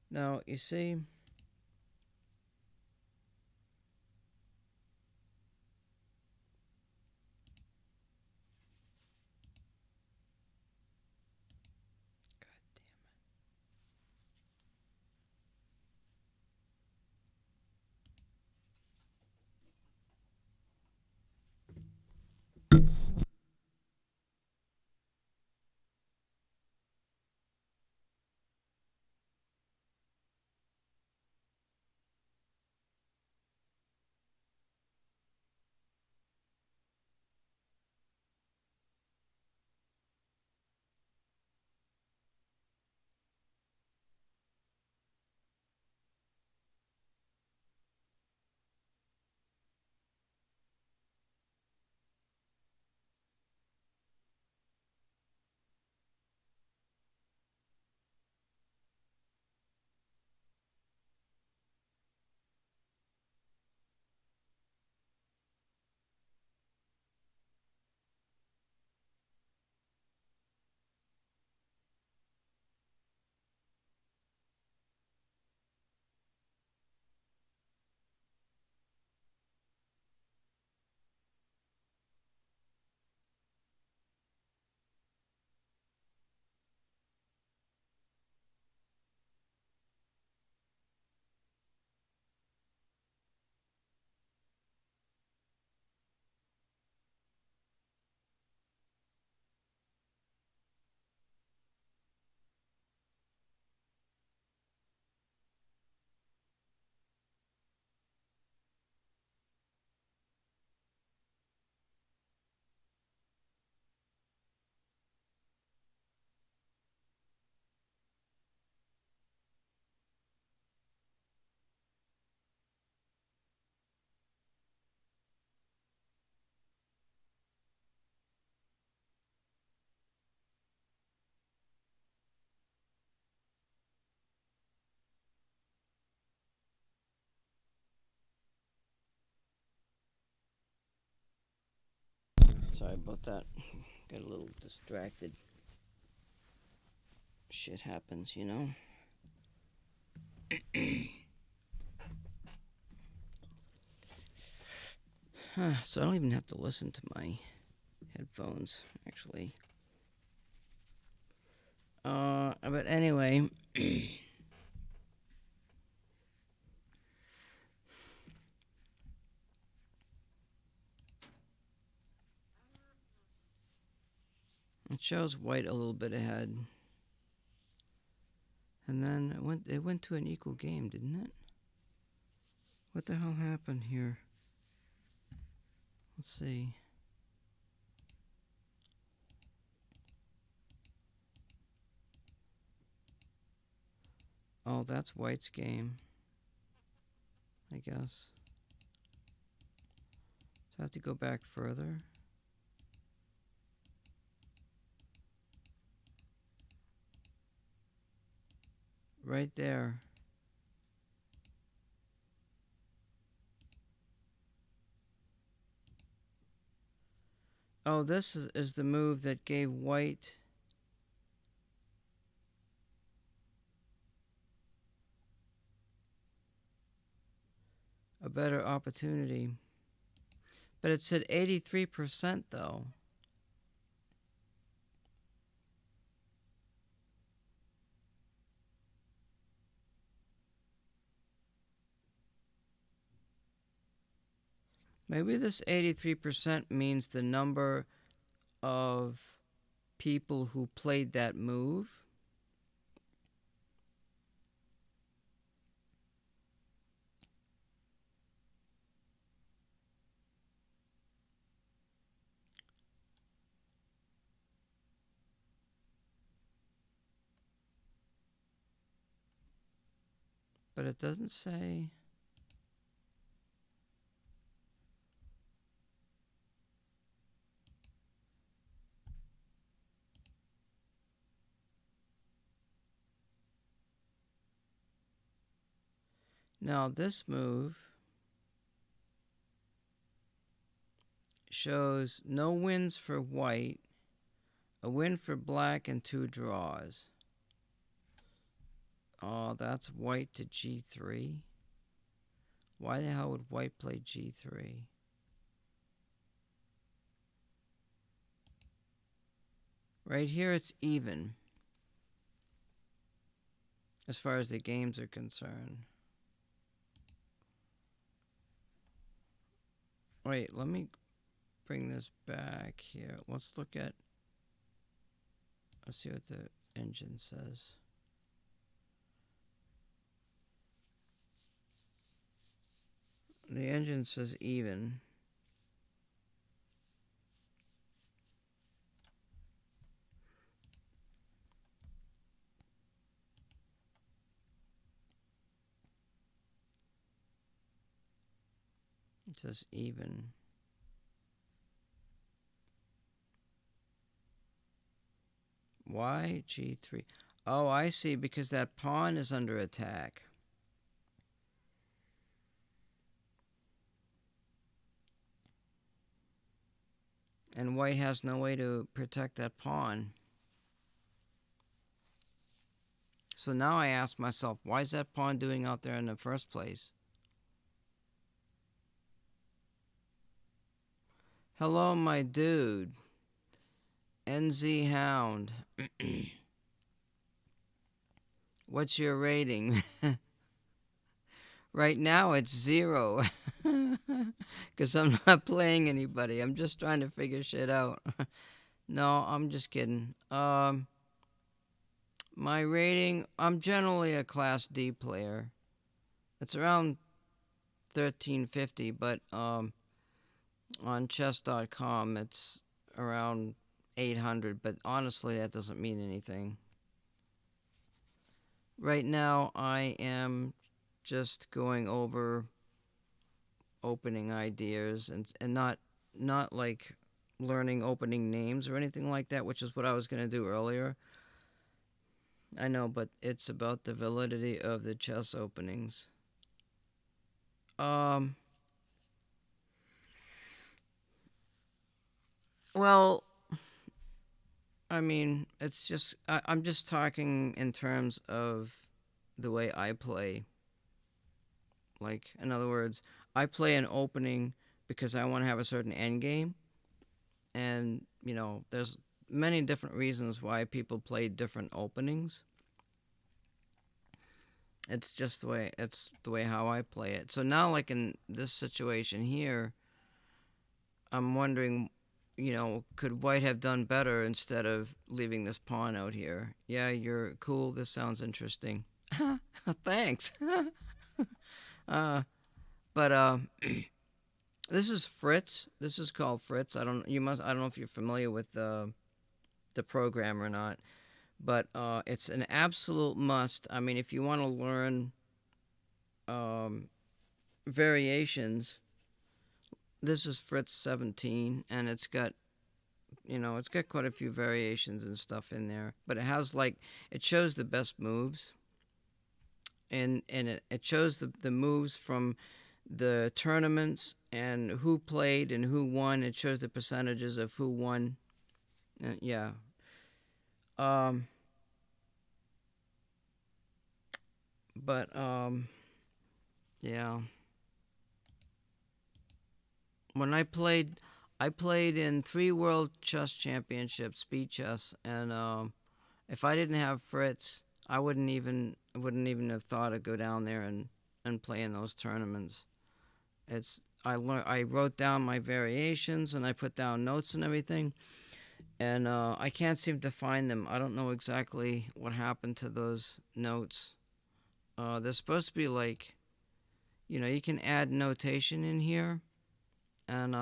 Now, you see, Sorry about that. Got a little distracted. Shit happens, you know? So I don't even have to listen to my headphones, actually. But anyway. It shows white a little bit ahead. And then it went to an equal game, didn't it? What the hell happened here? Let's see. Oh, that's white's game, I guess. So I have to go back further. Right there. Oh, this is the move that gave white a better opportunity. But it said 83% though. Maybe this 83% means the number of people who played that move. But it doesn't say. Now this move shows no wins for white, a win for black, and 2 draws. Oh, that's white to g3. Why the hell would white play g3? Right here it's even, as far as the games are concerned. Wait, let me bring this back here. Let's see what the engine says. The engine says even. It says even. Why g3? Oh, I see, because that pawn is under attack. And white has no way to protect that pawn. So now I ask myself, why is that pawn doing out there in the first place? Hello, my dude. NZ Hound. What's your rating? Right now it's 0. Because I'm not playing anybody. I'm just trying to figure shit out. No, I'm just kidding. My rating, I'm generally a Class D player. It's around 1350, but on chess.com it's around 800, but honestly that doesn't mean anything. Right now I am just going over opening ideas and not like learning opening names or anything like that, which is what I was going to do earlier. I know, but it's about the validity of the chess openings. Well, I mean, it's just I'm just talking in terms of the way I play. Like, in other words, I play an opening because I want to have a certain end game, and there's many different reasons why people play different openings. It's the way how I play it. So now, like in this situation here, I'm wondering, could White have done better instead of leaving this pawn out here? Yeah, you're cool. This sounds interesting. Thanks. uh, but this is Fritz. This is called Fritz. I don't know if you're familiar with the program or not, but it's an absolute must. I mean, if you want to learn um, variations, this is Fritz 17, and it's got quite a few variations and stuff in there. But it shows the best moves, and it shows the moves from the tournaments and who played and who won. It shows the percentages of who won. Yeah. Um, but yeah. When I played in 3 World Chess Championships, speed chess, and if I didn't have Fritz, I wouldn't even have thought to go down there and play in those tournaments. I wrote down my variations and I put down notes and everything, and I can't seem to find them. I don't know exactly what happened to those notes. They're supposed to be like, you can add notation in here, and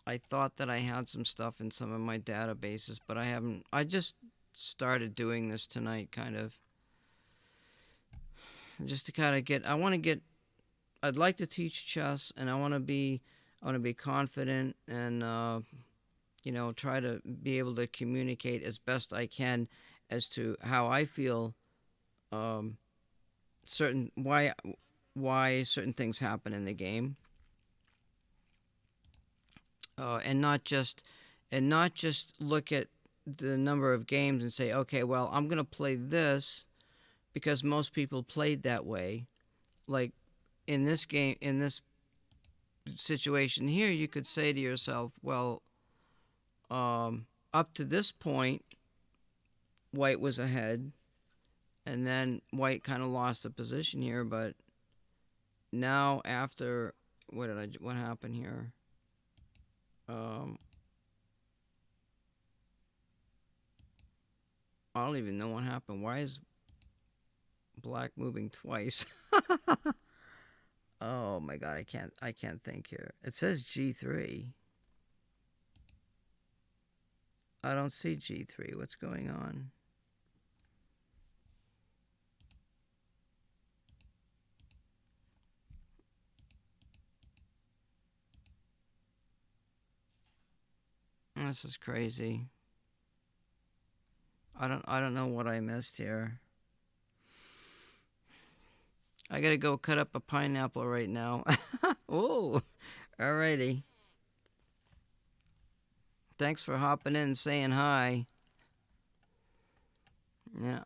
I thought that I had some stuff in some of my databases, but I haven't. I just started doing this tonight, kind of, just to kind of get. I want to get. I'd like to teach chess, and I want to be confident, and try to be able to communicate as best I can as to how I feel. Um, certain why certain things happen in the game, and not just look at the number of games and say, okay, well, I'm gonna play this because most people played that way. Like in this situation here, you could say to yourself, well, up to this point, White was ahead, and then White kind of lost the position here. But now after what happened here? Um, I don't even know what happened. Why is Black moving twice? Oh my god, I can't think here. It says G3. I don't see G3. What's going on? This is crazy. I don't know what I missed here. I gotta go cut up a pineapple right now. Oh, alrighty. Thanks for hopping in and saying hi. Yeah,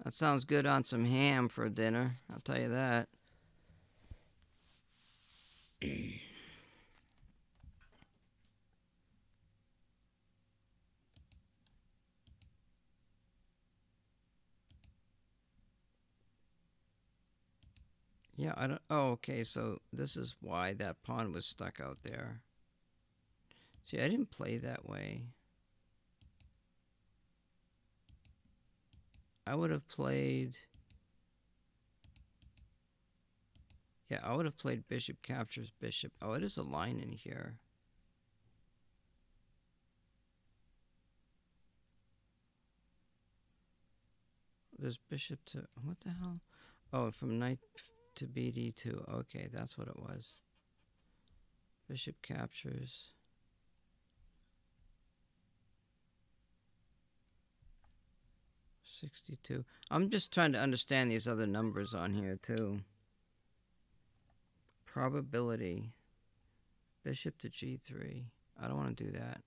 that sounds good on some ham for dinner. I'll tell you that. Yeah, I don't. Oh, okay. So this is why that pawn was stuck out there. See, I didn't play that way. I would have played. Yeah, I would have played bishop captures bishop. Oh, it is a line in here. There's bishop to. What the hell? Oh, from knight to bd2. Okay, that's what it was. Bishop captures. 62. I'm just trying to understand these other numbers on here, too. Probability. Bishop to g3. I don't want to do that.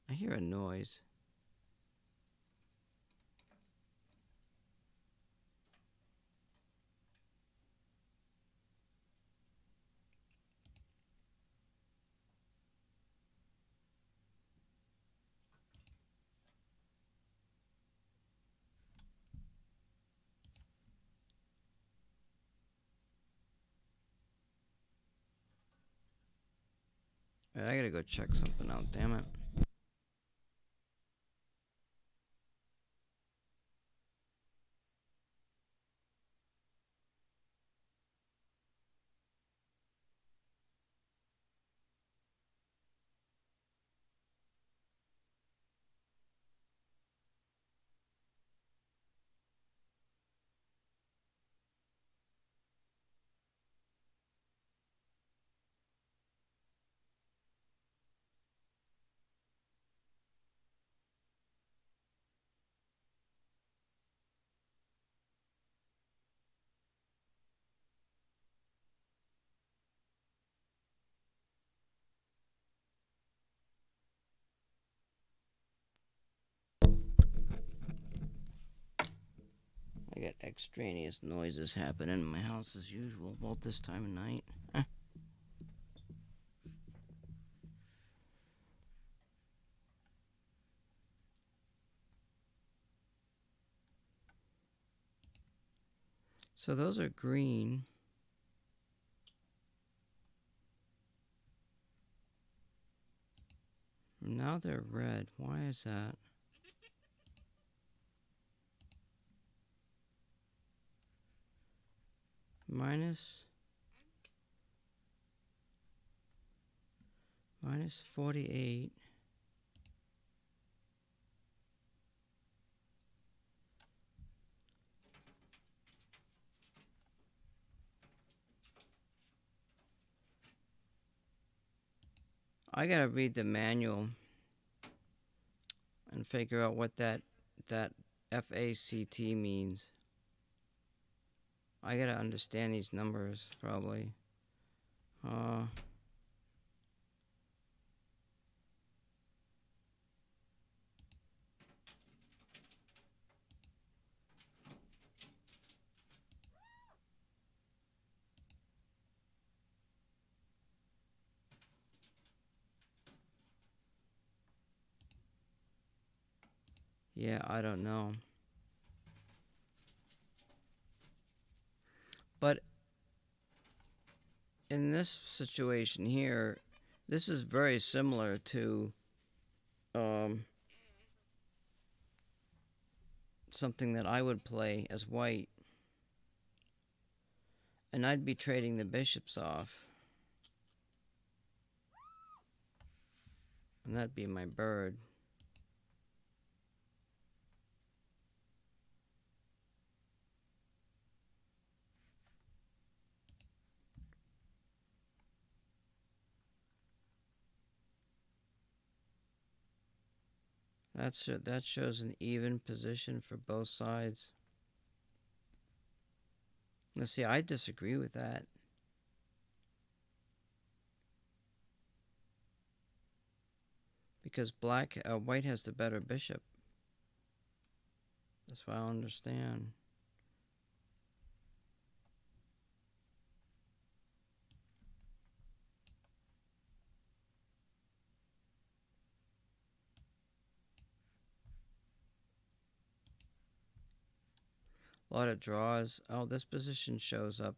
I hear a noise. Right, I gotta go check something out, damn it. I got extraneous noises happening in my house as usual about this time of night. So those are green. Now they're red. Why is that? Minus 48. I gotta read the manual and figure out what that FACT means. I gotta understand these numbers probably. Yeah, I don't know. But in this situation here, this is very similar to something that I would play as white. And I'd be trading the bishops off. And that'd be my bird. That shows an even position for both sides. Now see, I disagree with that. Because white has the better bishop. That's what I understand. A lot of draws. Oh, this position shows up.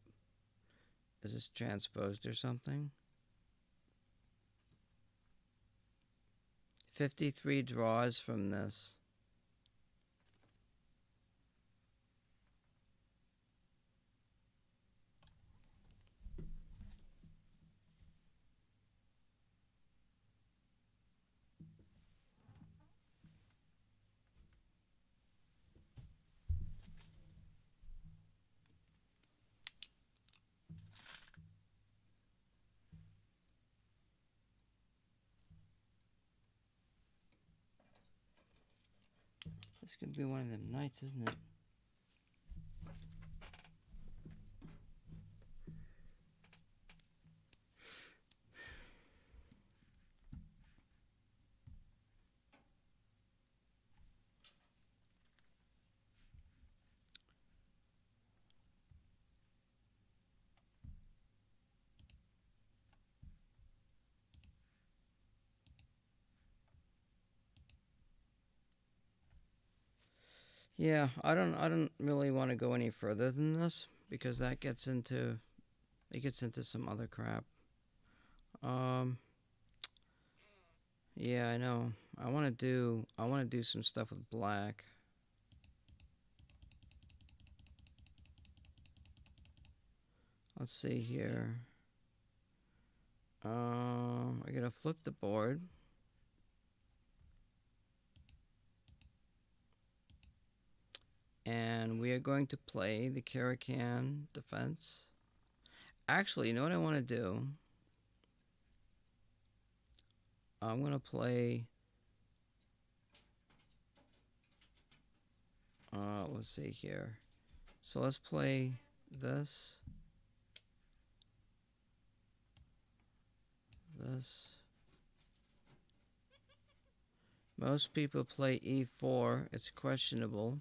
Is this transposed or something? 53 draws from this. This could be one of them nights, isn't it? Yeah, I don't really want to go any further than this because that gets into it gets into some other crap. Um, yeah, I know. I want to do some stuff with black. Let's see here. I gotta flip the board. And we are going to play the Caracan defense. Actually, you know what I want to do? I'm going to play. Let's see here. So let's play this. This. Most people play e4. It's questionable.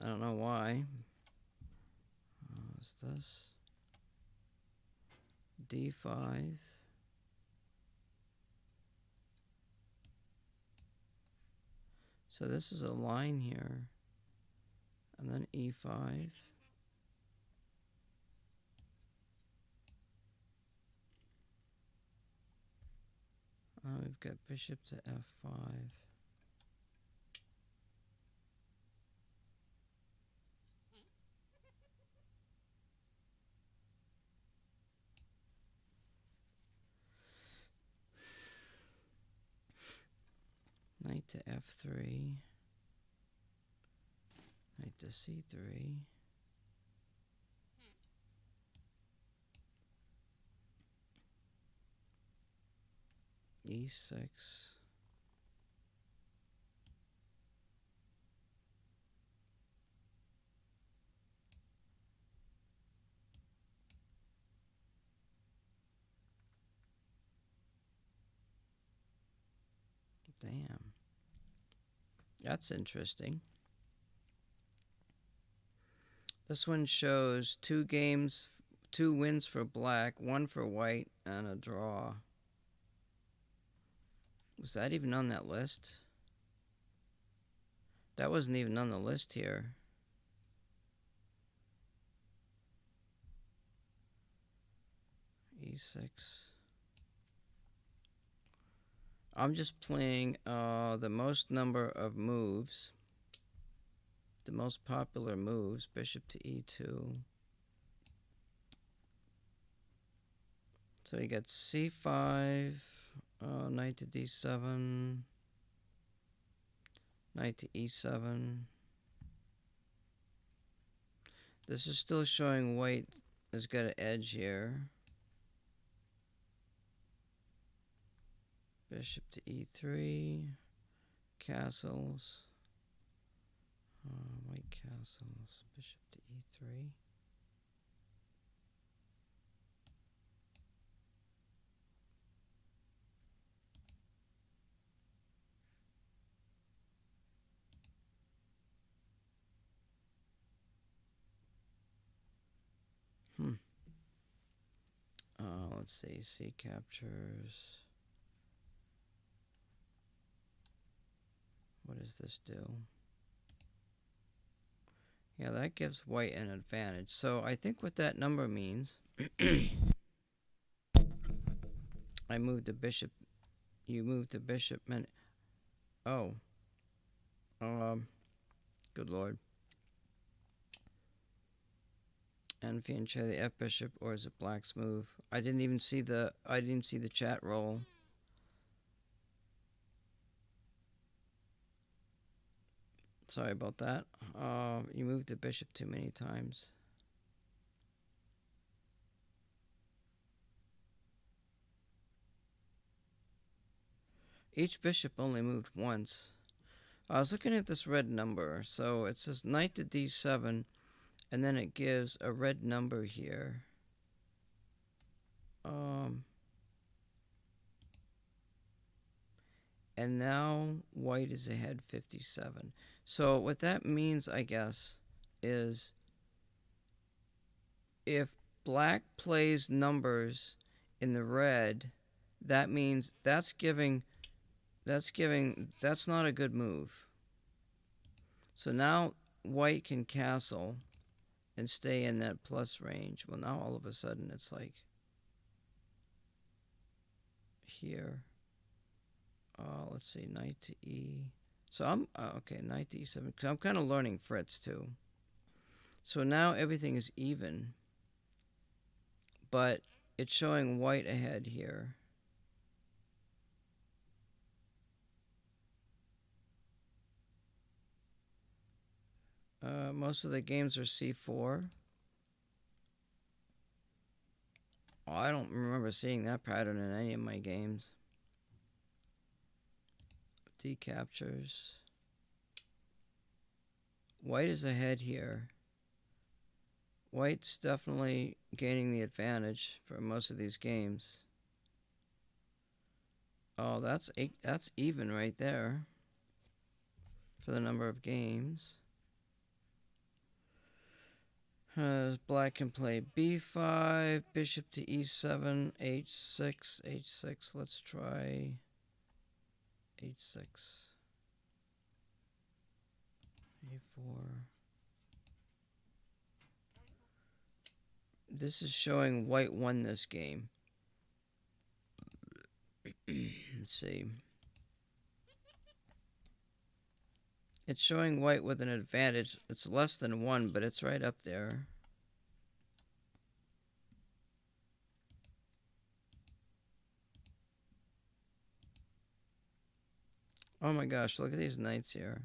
I don't know why. What's this? d5. So this is a line here. And then e5. We've got bishop to f5. Knight to f3. Knight to c3. e6. Damn. That's interesting. This one shows 2 games, 2 wins for black, 1 for white, and a draw. Was that even on that list? That wasn't even on the list here. e6. I'm just playing the most number of moves. The most popular moves. Bishop to e2. So you got c5, knight to d7, knight to e7. This is still showing white has got an edge here. Bishop to e3, castles, white castles, bishop to e3. Let's see, c captures. What does this do? Yeah, that gives white an advantage. So I think what that number means, I moved the bishop, you moved the bishop, and, oh, good lord. And Fianchet the F bishop, or is it black's move? I didn't even see the chat roll. Sorry about that. You moved the bishop too many times. Each bishop only moved once. I was looking at this red number. So it says knight to d7, and then it gives a red number here. And now white is ahead 57. So what that means, I guess, is if black plays numbers in the red, that means that's not a good move. So now white can castle and stay in that plus range. Well, now all of a sudden it's like here. Let's see, knight to e. So I'm okay, knight to e7. Because I'm kind of learning Fritz too. So now everything is even, but it's showing white ahead here. Most of the games are c4. Oh, I don't remember seeing that pattern in any of my games. D captures. White is ahead here. White's definitely gaining the advantage for most of these games. Oh, that's even right there for the number of games. Black can play b5, bishop to e7, h6, h6. Let's try h6, a4. This is showing white won this game. Let's see. It's showing white with an advantage. It's less than 1, but it's right up there. Oh my gosh, look at these knights here.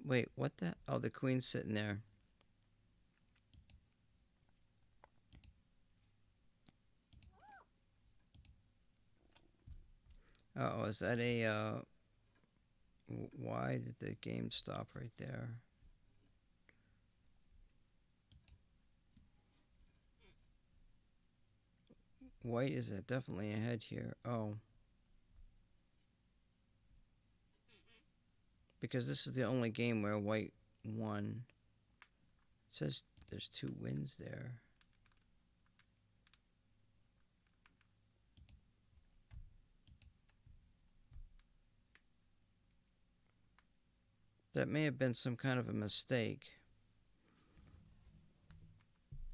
Wait, what the? Oh, the queen's sitting there. Uh-oh, is that a, why did the game stop right there? White is definitely ahead here. Oh. Because this is the only game where white won. It says there's 2 wins there. That may have been some kind of a mistake.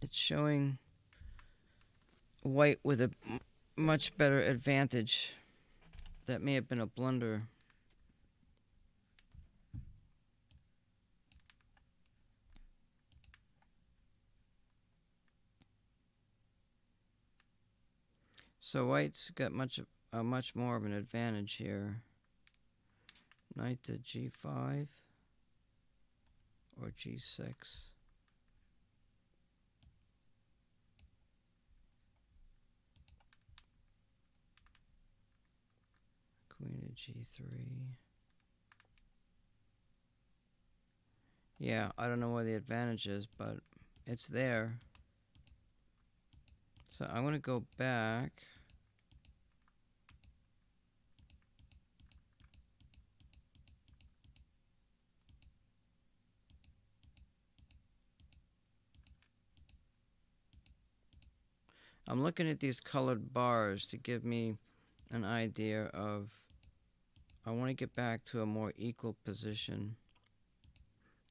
It's showing white with a much better advantage. That may have been a blunder. So white's got much more of an advantage here. Knight to g5 or g6. Queen to g3. Yeah, I don't know where the advantage is, but it's there. So I'm going to go back. I'm looking at these colored bars to give me an idea of, I want to get back to a more equal position.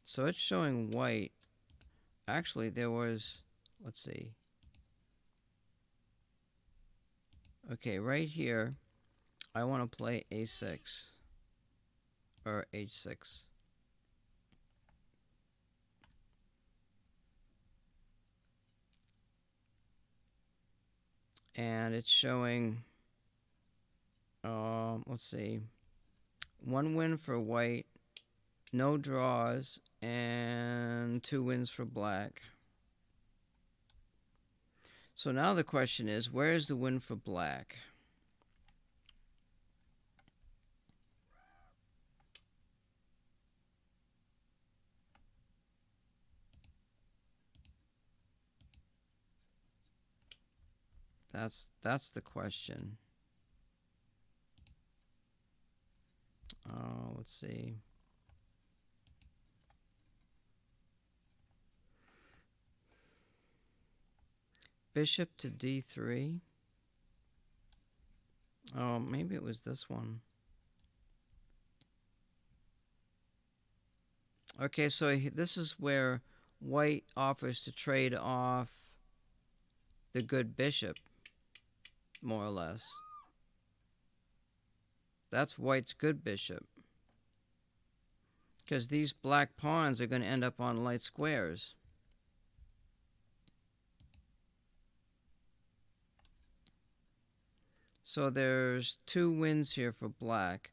So it's showing white. Actually, there was, let's see. Okay, right here, I want to play a6 or h6. And it's showing, let's see, 1 win for white, no draws, and 2 wins for black. So now the question is, where is the win for black? That's the question. Let's see. bishop to d3. Oh, maybe it was this one. Okay, so this is where white offers to trade off the good bishop, more or less. That's white's good bishop. Because these black pawns are going to end up on light squares. So there's two wins here for black.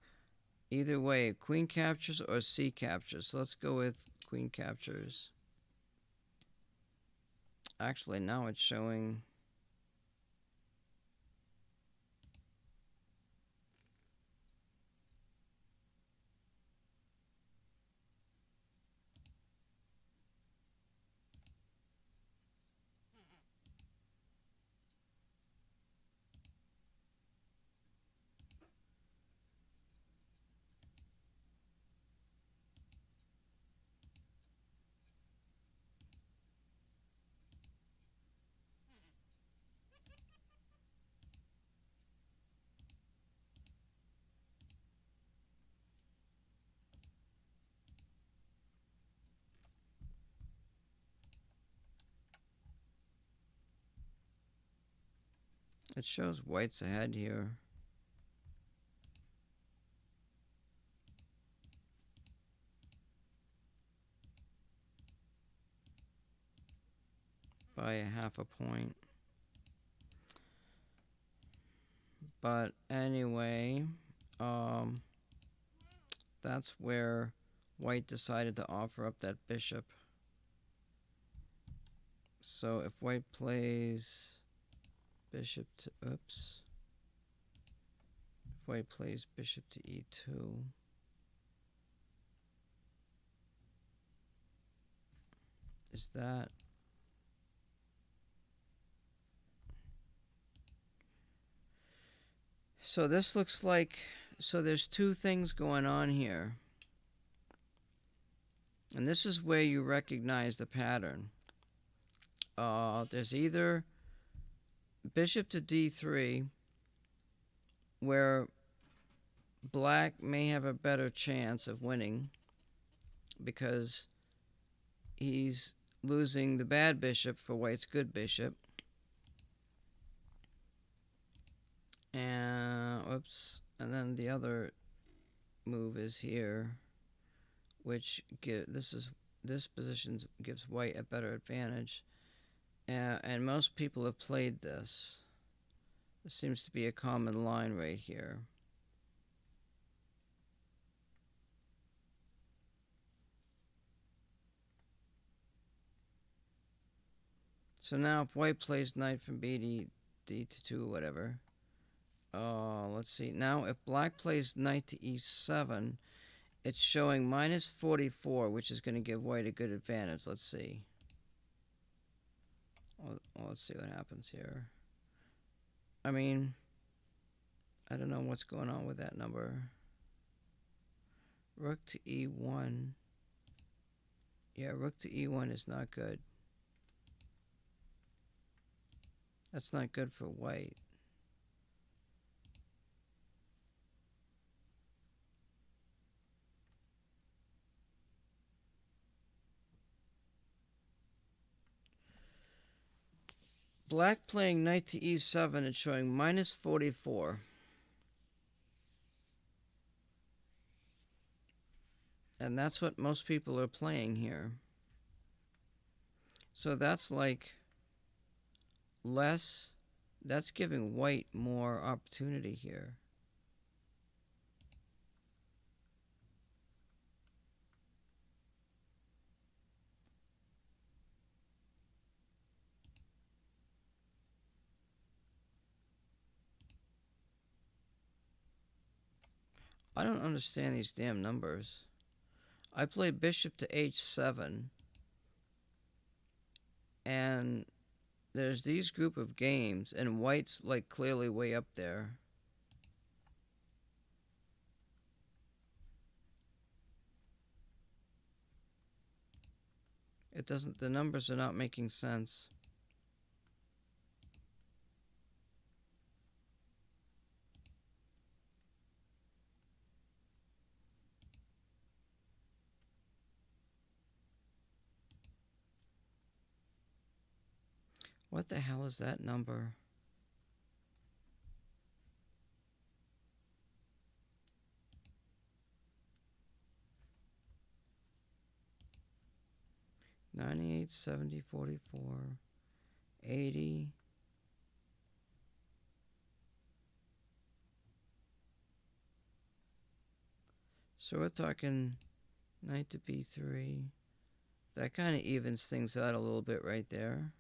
Either way, queen captures or c captures. So let's go with queen captures. Actually, now it's showing... It shows white's ahead here. By a half a point. But anyway, that's where white decided to offer up that bishop. So if white plays bishop to, oops. If white plays bishop to e2. Is that... So this looks like... So there's two things going on here. And this is where you recognize the pattern. There's either bishop to d3, where black may have a better chance of winning because he's losing the bad bishop for white's good bishop. And oops, and then the other move is here, which this position gives white a better advantage. And most people have played this. This seems to be a common line right here. So now if white plays knight from b to d to 2 or whatever, let's see. Now if black plays knight to e7, it's showing minus 44, which is going to give white a good advantage. Let's see. Well, let's see what happens here. I mean, I don't know what's going on with that number. Rook to e1. Yeah, rook to e1 is not good. That's not good for white. Black playing knight to e7 is showing minus 44. And that's what most people are playing here. So that's like less, that's giving white more opportunity here. I don't understand these damn numbers. I play bishop to h7, and there's these group of games, and white's like clearly way up there. It doesn't, the numbers are not making sense. What the hell is that number? $98, $70, $44, $80. So we're talking knight to b3. That kind of evens things out a little bit right there.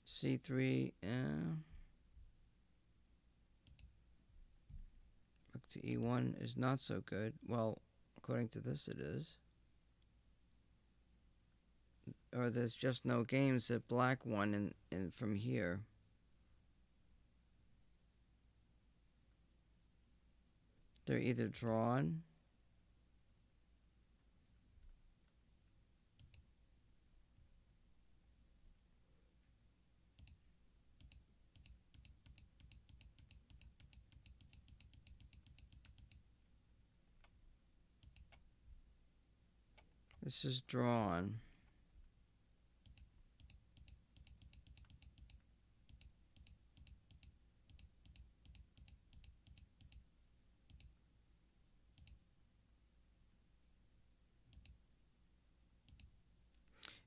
c3, rook to e1 is not so good. Well, according to this it is. Or there's just no games that black won in from here. They're either drawn. This is drawn.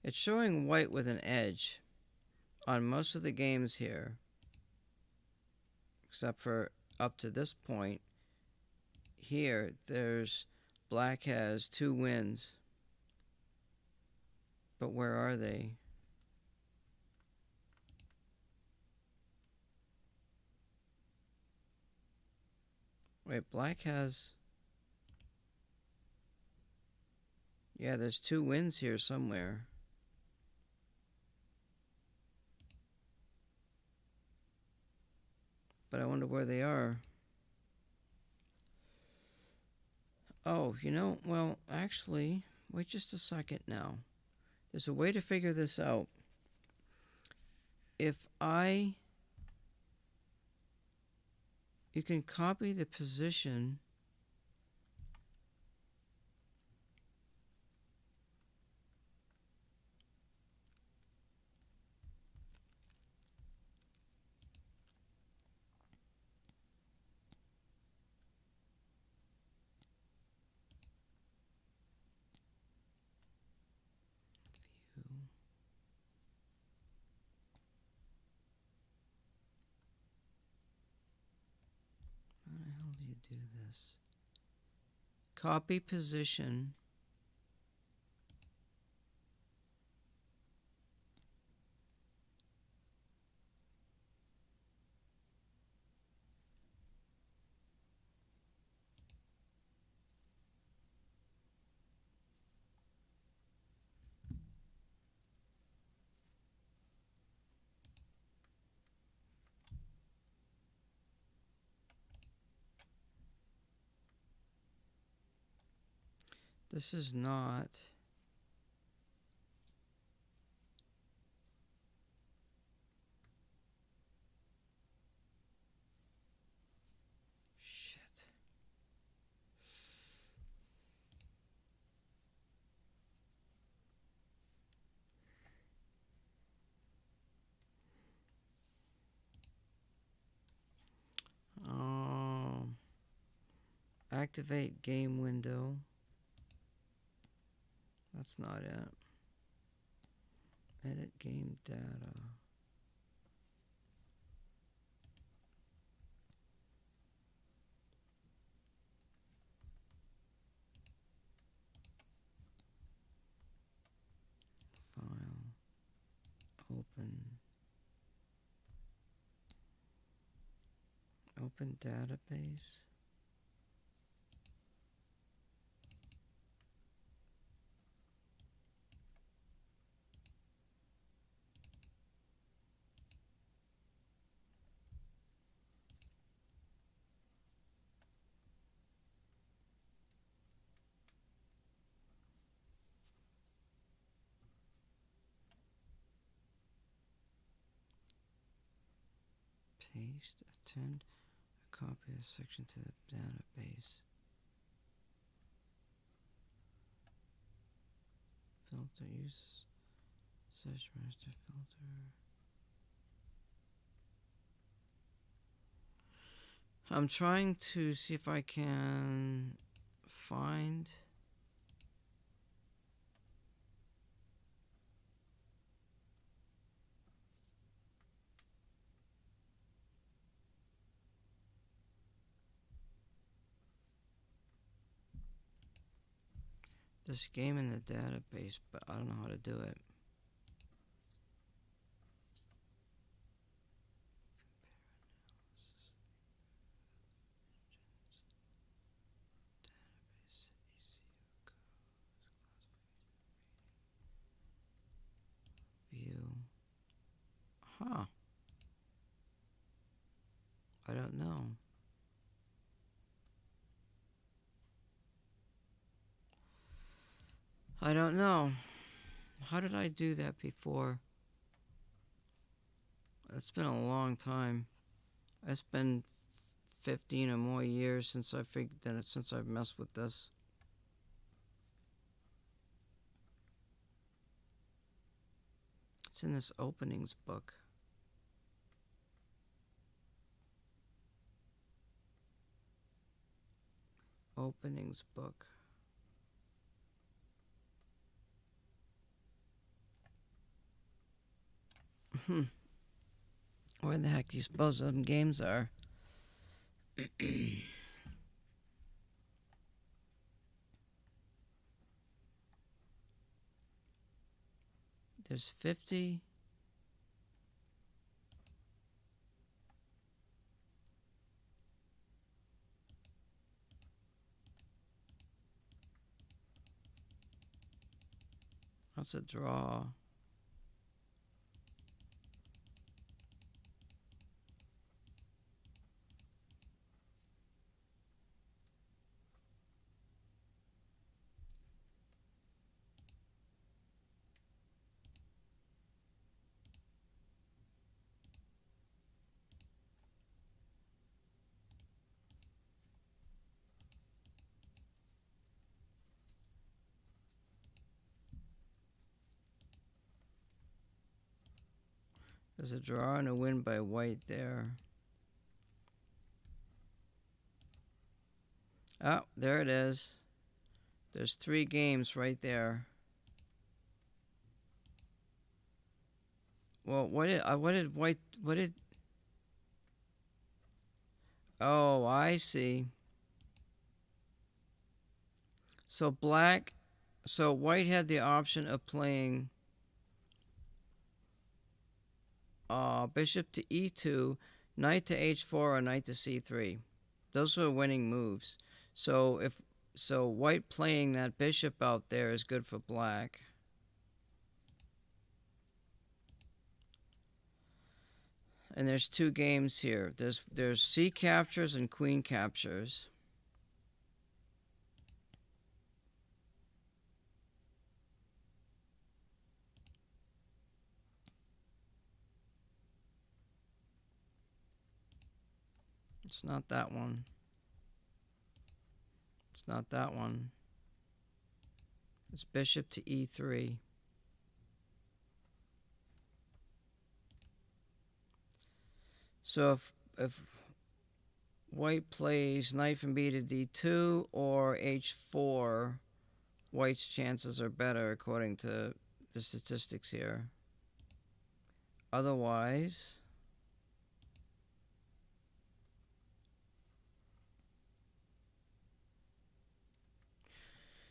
It's showing white with an edge on most of the games here, except for up to this point. Here, there's black has 2 wins. But where are they? Wait, black has... Yeah, there's 2 wins here somewhere. But I wonder where they are. Oh, you know, well, actually, wait just a second now. There's a way to figure this out. If you can copy the position view. How the hell do you do this? Copy position. This is not... Shit. Activate game window. That's not it. Edit game data. File. Open. Open database. Paste. Attend. Copy the section to the database. filter. Use search master filter. I'm trying to see if I can find. This game in the database, but I don't know how to do it. View. Huh. I don't know. I don't know. How did I do that before? It's been a long time. It's been 15 or more years since I figured that since I've messed with this. It's in this openings book. Openings book. Where the heck do you suppose them games are? There's 50. That's a draw. There's a draw and a win by white there. Oh, there it is. There's 3 games right there. Well, what did white, oh, I see. So white had the option of playing bishop to e2, knight to h4, or knight to c3. Those were winning moves. So white playing that bishop out there is good for black. And there's 2 games here. There's c captures and queen captures. It's not that one. It's not that one. It's bishop to e3. So if white plays knight from b to d2 or h4, white's chances are better according to the statistics here. Otherwise,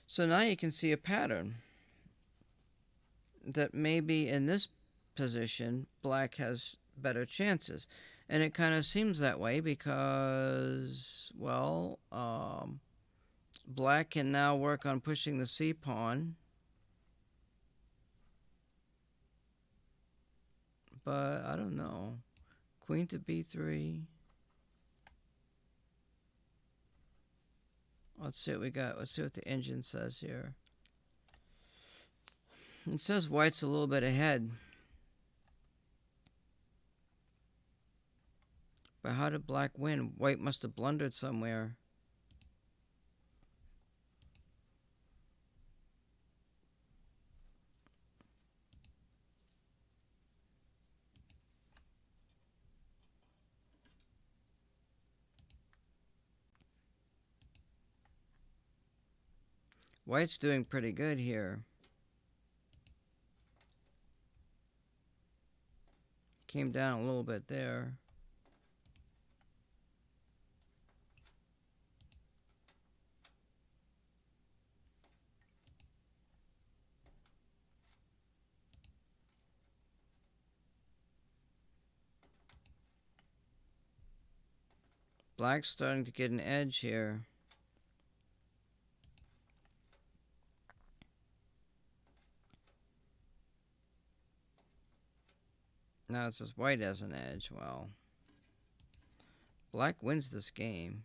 so now you can see a pattern that maybe in this position black has better chances, and it kind of seems that way because, well, black can now work on pushing the c pawn, but I don't know. Queen to b3. Let's see what we got. Let's see what the engine says here. It says white's a little bit ahead. But how did black win? White must have blundered somewhere. White's doing pretty good here. Came down a little bit there. Black's starting to get an edge here. Now it says white has an edge. Well, black wins this game.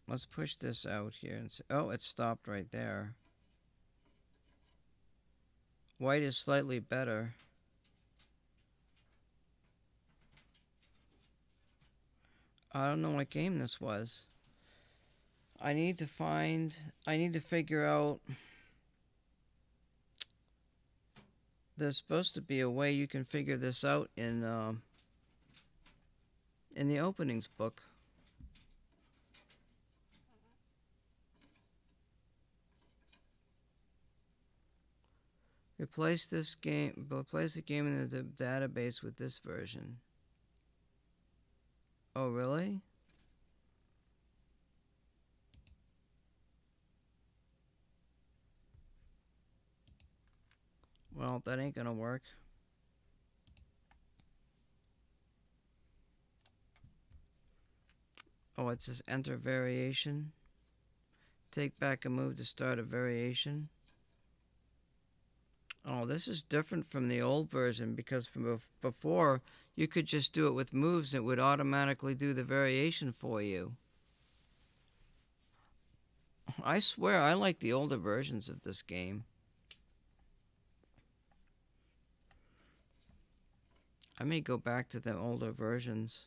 Let's push this out here and see. Oh, it stopped right there. White is slightly better. I don't know what game this was. I need to figure out. There's supposed to be a way you can figure this out in the openings book. Replace the game in the database with this version. Oh, really? Well, that ain't gonna work. Oh, it says enter variation. Take back a move to start a variation. Oh, this is different from the old version because from before, you could just do it with moves and it would automatically do the variation for you. I swear I like the older versions of this game. I may go back to the older versions.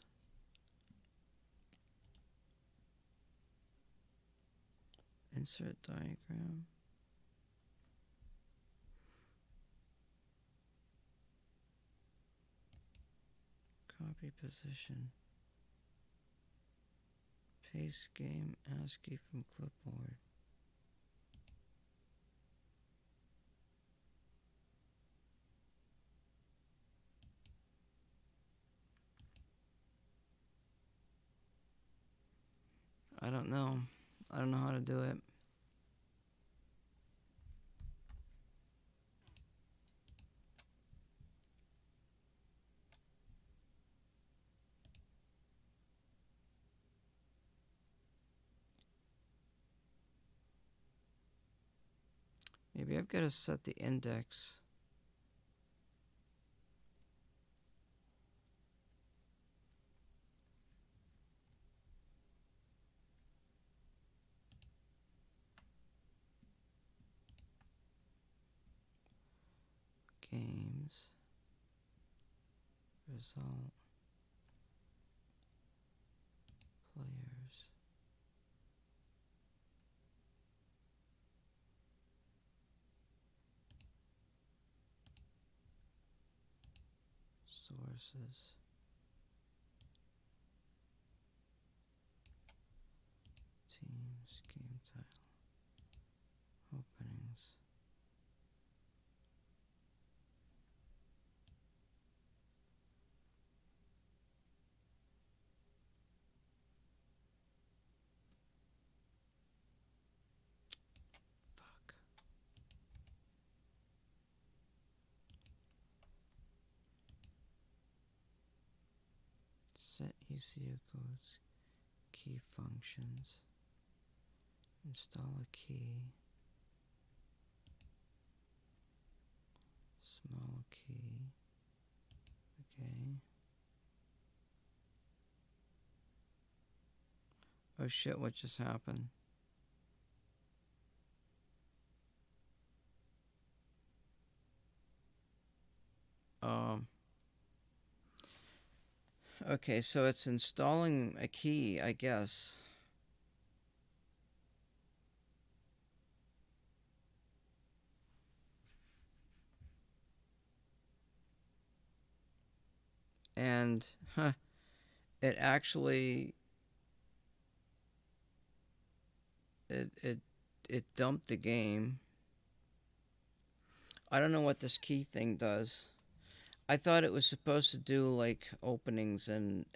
Insert diagram. Copy position. Paste game ASCII from clipboard. I don't know. I don't know how to do it. Maybe I've got to set the index. Games. Result. Players. Sources. Teams. Game title. Openings. Fuck. Set ECU codes. Key functions. Install a key. Small key. Okay. Oh shit, what just happened? Okay, so it's installing a key, I guess. And, it actually it dumped the game. I don't know what this key thing does. I thought it was supposed to do like openings and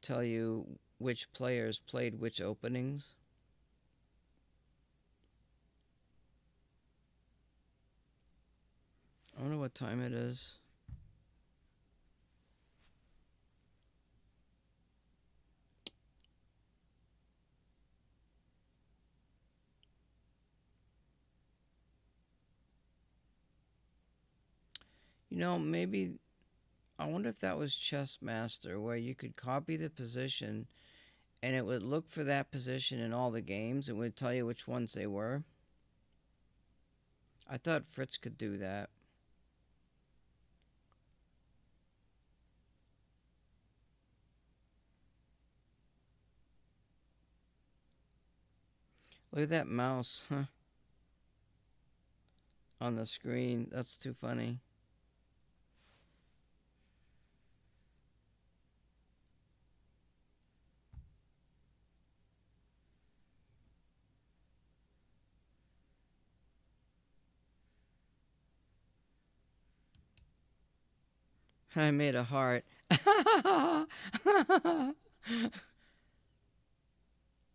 tell you which players played which openings. I wonder what time it is. Maybe I wonder if that was Chess Master, where you could copy the position and it would look for that position in all the games. It would tell you which ones they were. I thought Fritz could do that. Look at that mouse, huh? On the screen. That's too funny. I made a heart.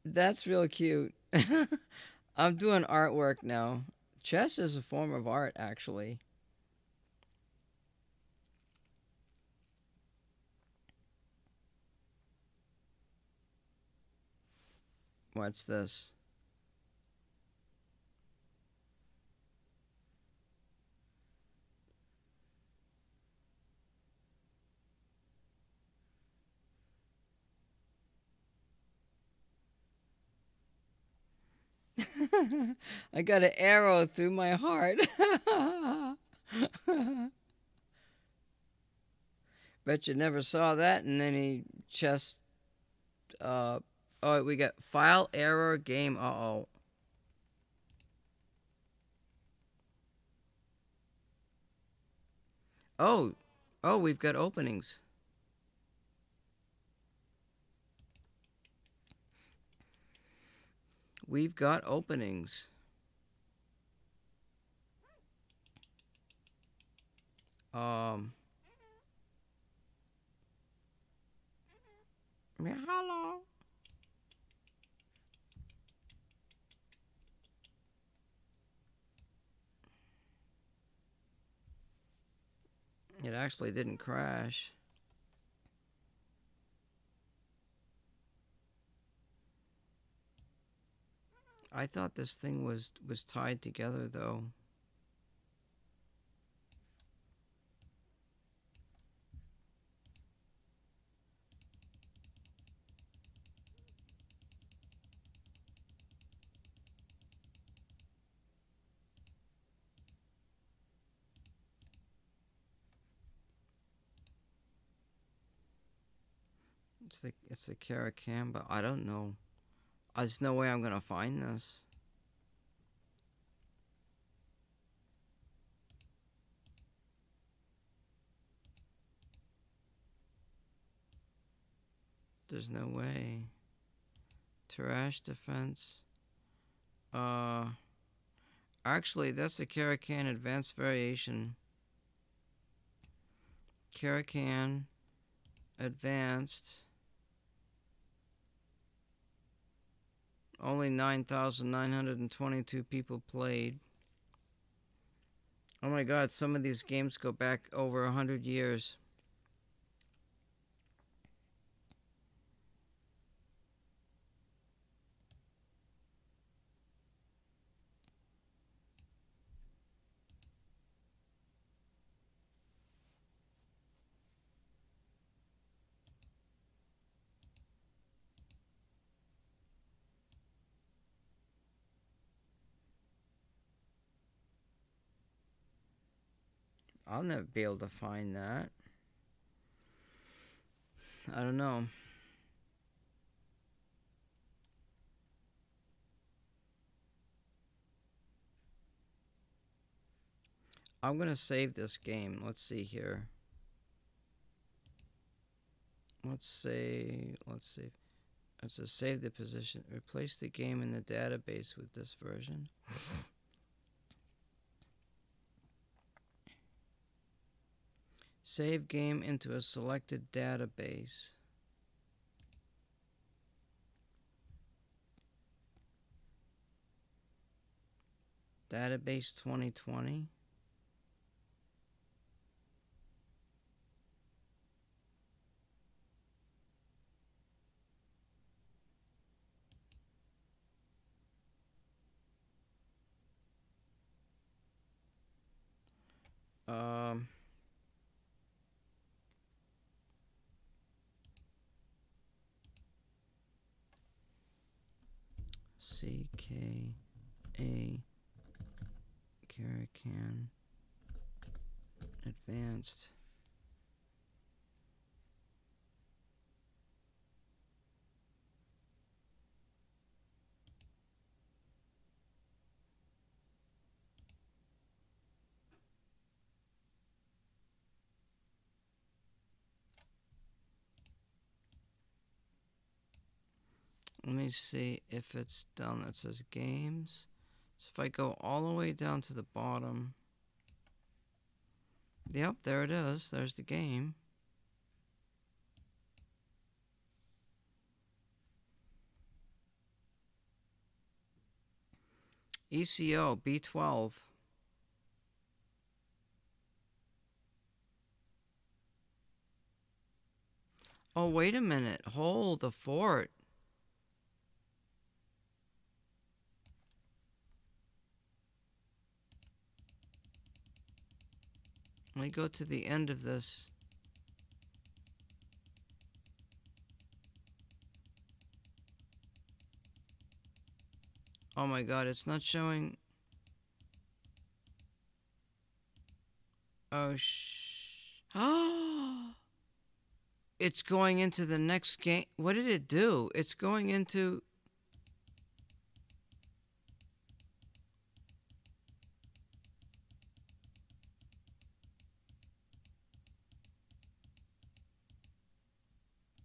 That's real cute. I'm doing artwork now. Chess is a form of art, actually. What's this? I got an arrow through my heart. Bet you never saw that in any chess. Oh, we got file error game. Uh-oh. Oh, oh, we've got openings. We've got openings. Um, hello. It actually didn't crash. I thought this thing was tied together though. It's the Caracan, but I don't know. There's no way I'm gonna find this. There's no way. Trash defense. Uh, Actually, that's the Caracan advanced variation. Caracan advanced. Only 9,922 people played. Oh my god, some of these games go back over 100 years. I'll never be able to find that. I don't know. I'm gonna save this game. Let's see here. Let's see. It says save the position. Replace the game in the database with this version. Save game into a selected database. Database 2020. CKA Caracan Advanced. Let me see if it's done. That says games. So if I go all the way down to the bottom. Yep, there it is. There's the game. ECO B12. Oh, wait a minute. Hold the fort. Let me go to the end of this. Oh my god, it's not showing. Oh, it's going into the next game. What did it do? It's going into.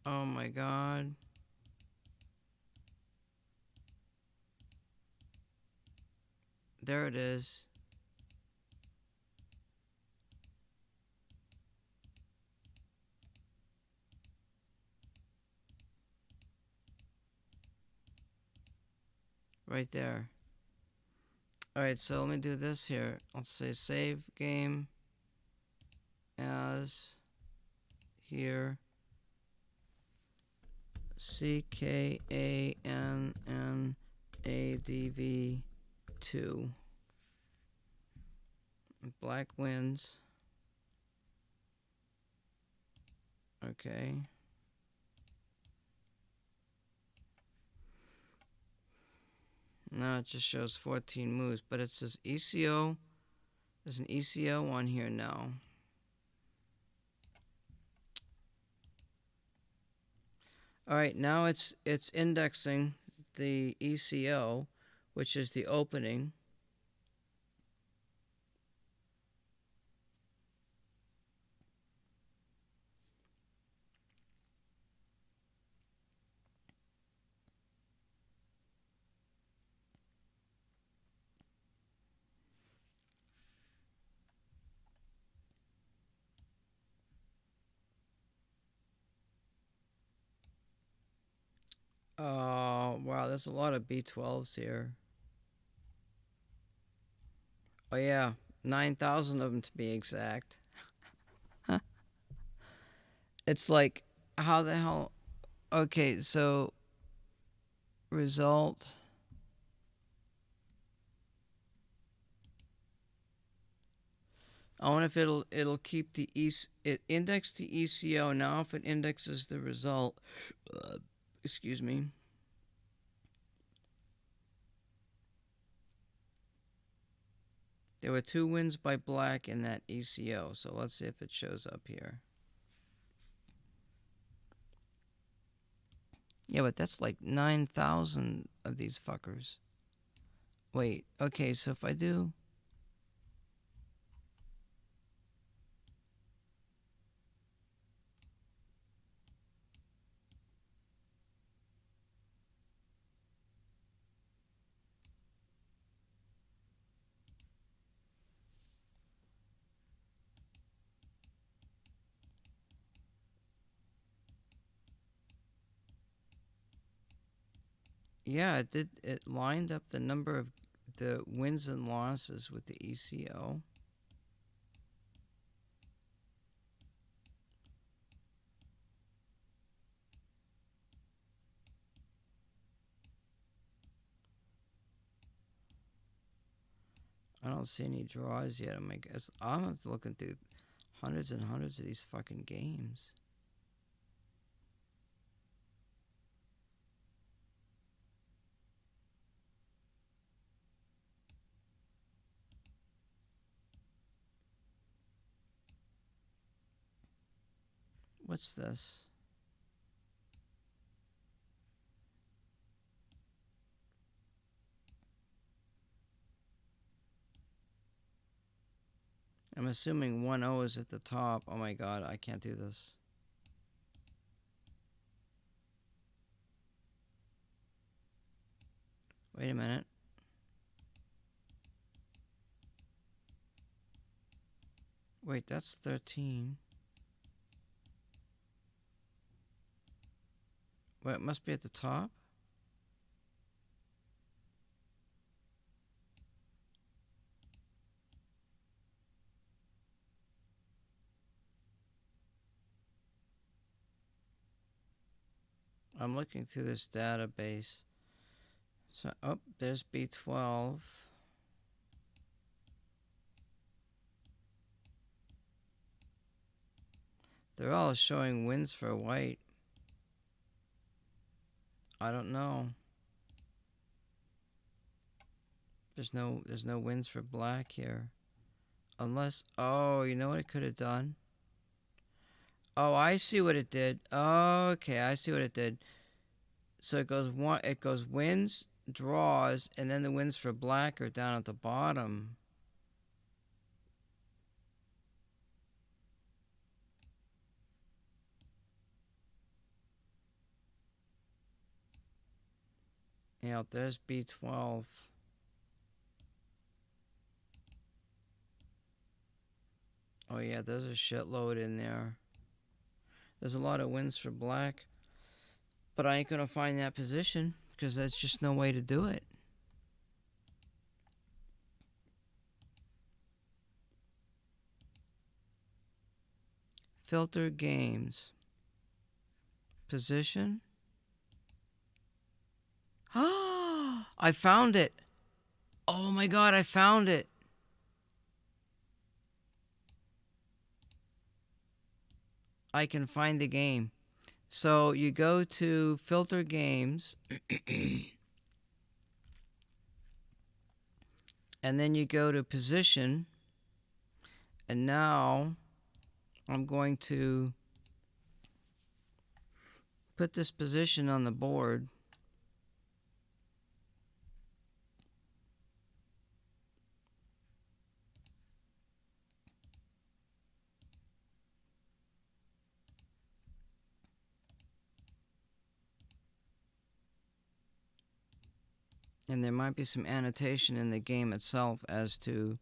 Oh my god. There it is. Right there. Alright, so let me do this here. I'll say save game as here. CKANNADV2. Black wins. Okay. Now it just shows 14 moves, but it says ECO. There's an ECO on here now. Alright, now it's indexing the ECO, which is the opening. Oh, wow, there's a lot of B12s here. Oh, yeah, 9,000 of them to be exact. It's like, how the hell? Okay, so result. I wonder if it'll keep the it indexed the ECO. Now if it indexes the result, excuse me. There were 2 wins by black in that ECO, so let's see if it shows up here. Yeah, but that's like 9,000 of these fuckers. Wait, okay, so if I do. Yeah, it did. It lined up the number of the wins and losses with the ECO. I don't see any draws yet. I'm looking through hundreds and hundreds of these fucking games. What's this? I'm assuming 1-0 is at the top. Oh my god, I can't do this. Wait a minute. Wait, that's 13. Wait, it must be at the top? I'm looking through this database. So, oh, there's B12. They're all showing wins for white. I don't know. There's no wins for black here. Unless, oh, you know what it could have done? Oh, I see what it did. Oh, okay, I see what it did. So it goes wins, draws, and then the wins for black are down at the bottom. Yeah, there's B12. Oh yeah, there's a shitload in there. There's a lot of wins for black. But I ain't gonna find that position because there's just no way to do it. Filter games. Position. Ah, I found it. Oh my god, I found it. I can find the game. So you go to filter games and then you go to position, and now I'm going to put this position on the board. And there might be some annotation in the game itself as to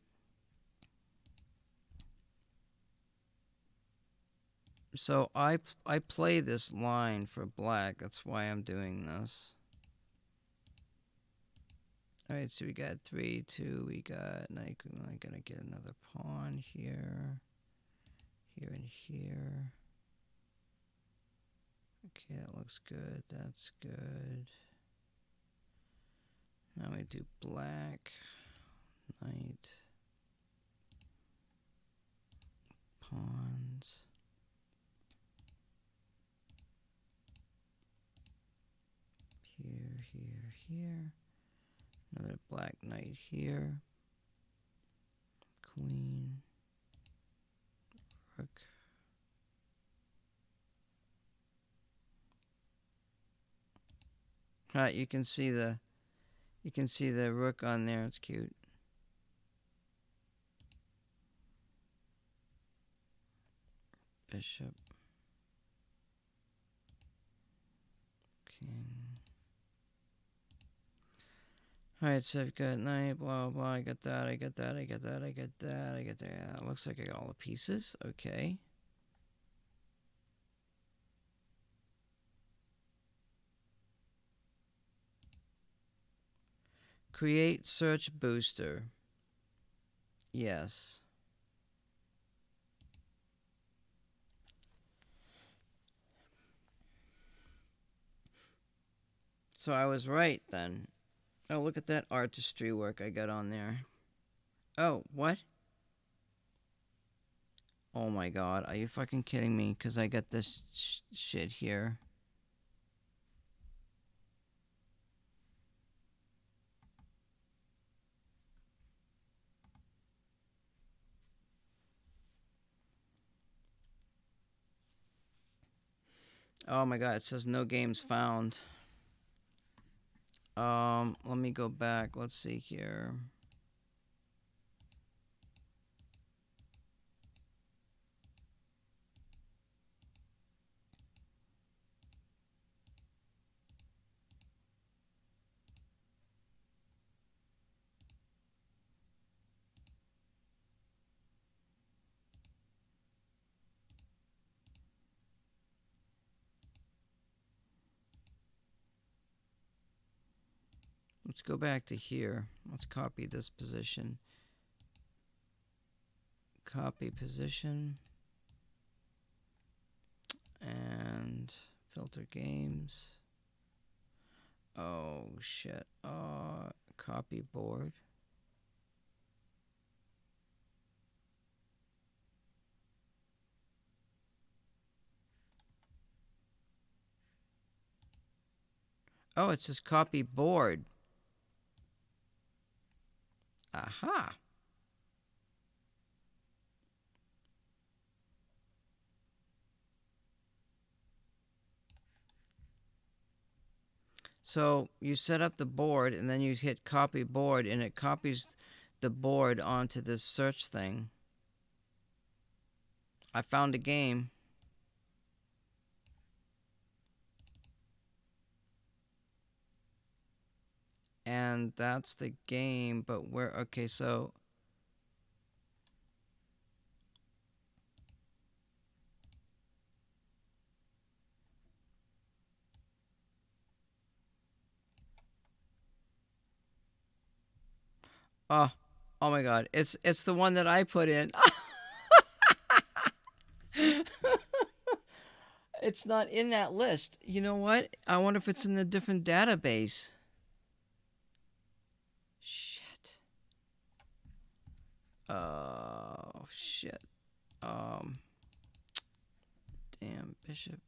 so I play this line for black. That's why I'm doing this. Alright, so we got 3, 2, we got, now I'm gonna get another pawn here, here and here. Okay, that looks good, that's good. Now we do black, knight, pawns. Here, here, here. Another black knight here. Queen. Rook. Alright, you can see the rook on there. It's cute. Bishop. King. Alright, so I've got knight, blah, blah, I got that, I got that, I got that, I got that, I got that. Looks like I got all the pieces. Okay. Create search booster. Yes. So I was right then. Oh, look at that artistry work I got on there. Oh, what? Oh my god, are you fucking kidding me? Because I got this shit here. Oh my god, it says no games found. Let me go back. Let's see here. Let's go back to here. Let's copy this position. Copy position. And filter games. Oh shit. Copy board. Oh, it says copy board. Aha. So you set up the board and then you hit copy board and it copies the board onto this search thing. I found a game. And that's the game, but where, okay, so. Oh, oh my god, it's the one that I put in. It's not in that list. You know what? I wonder if it's in a different database. Shit. Oh, shit. Damn, Bishop.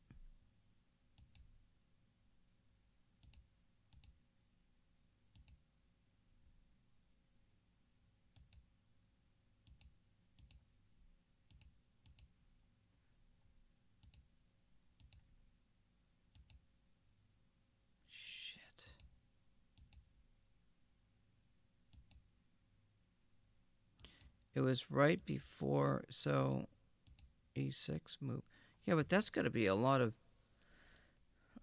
Shit. It was right before, so E6 move. Yeah, but that's got to be a lot of.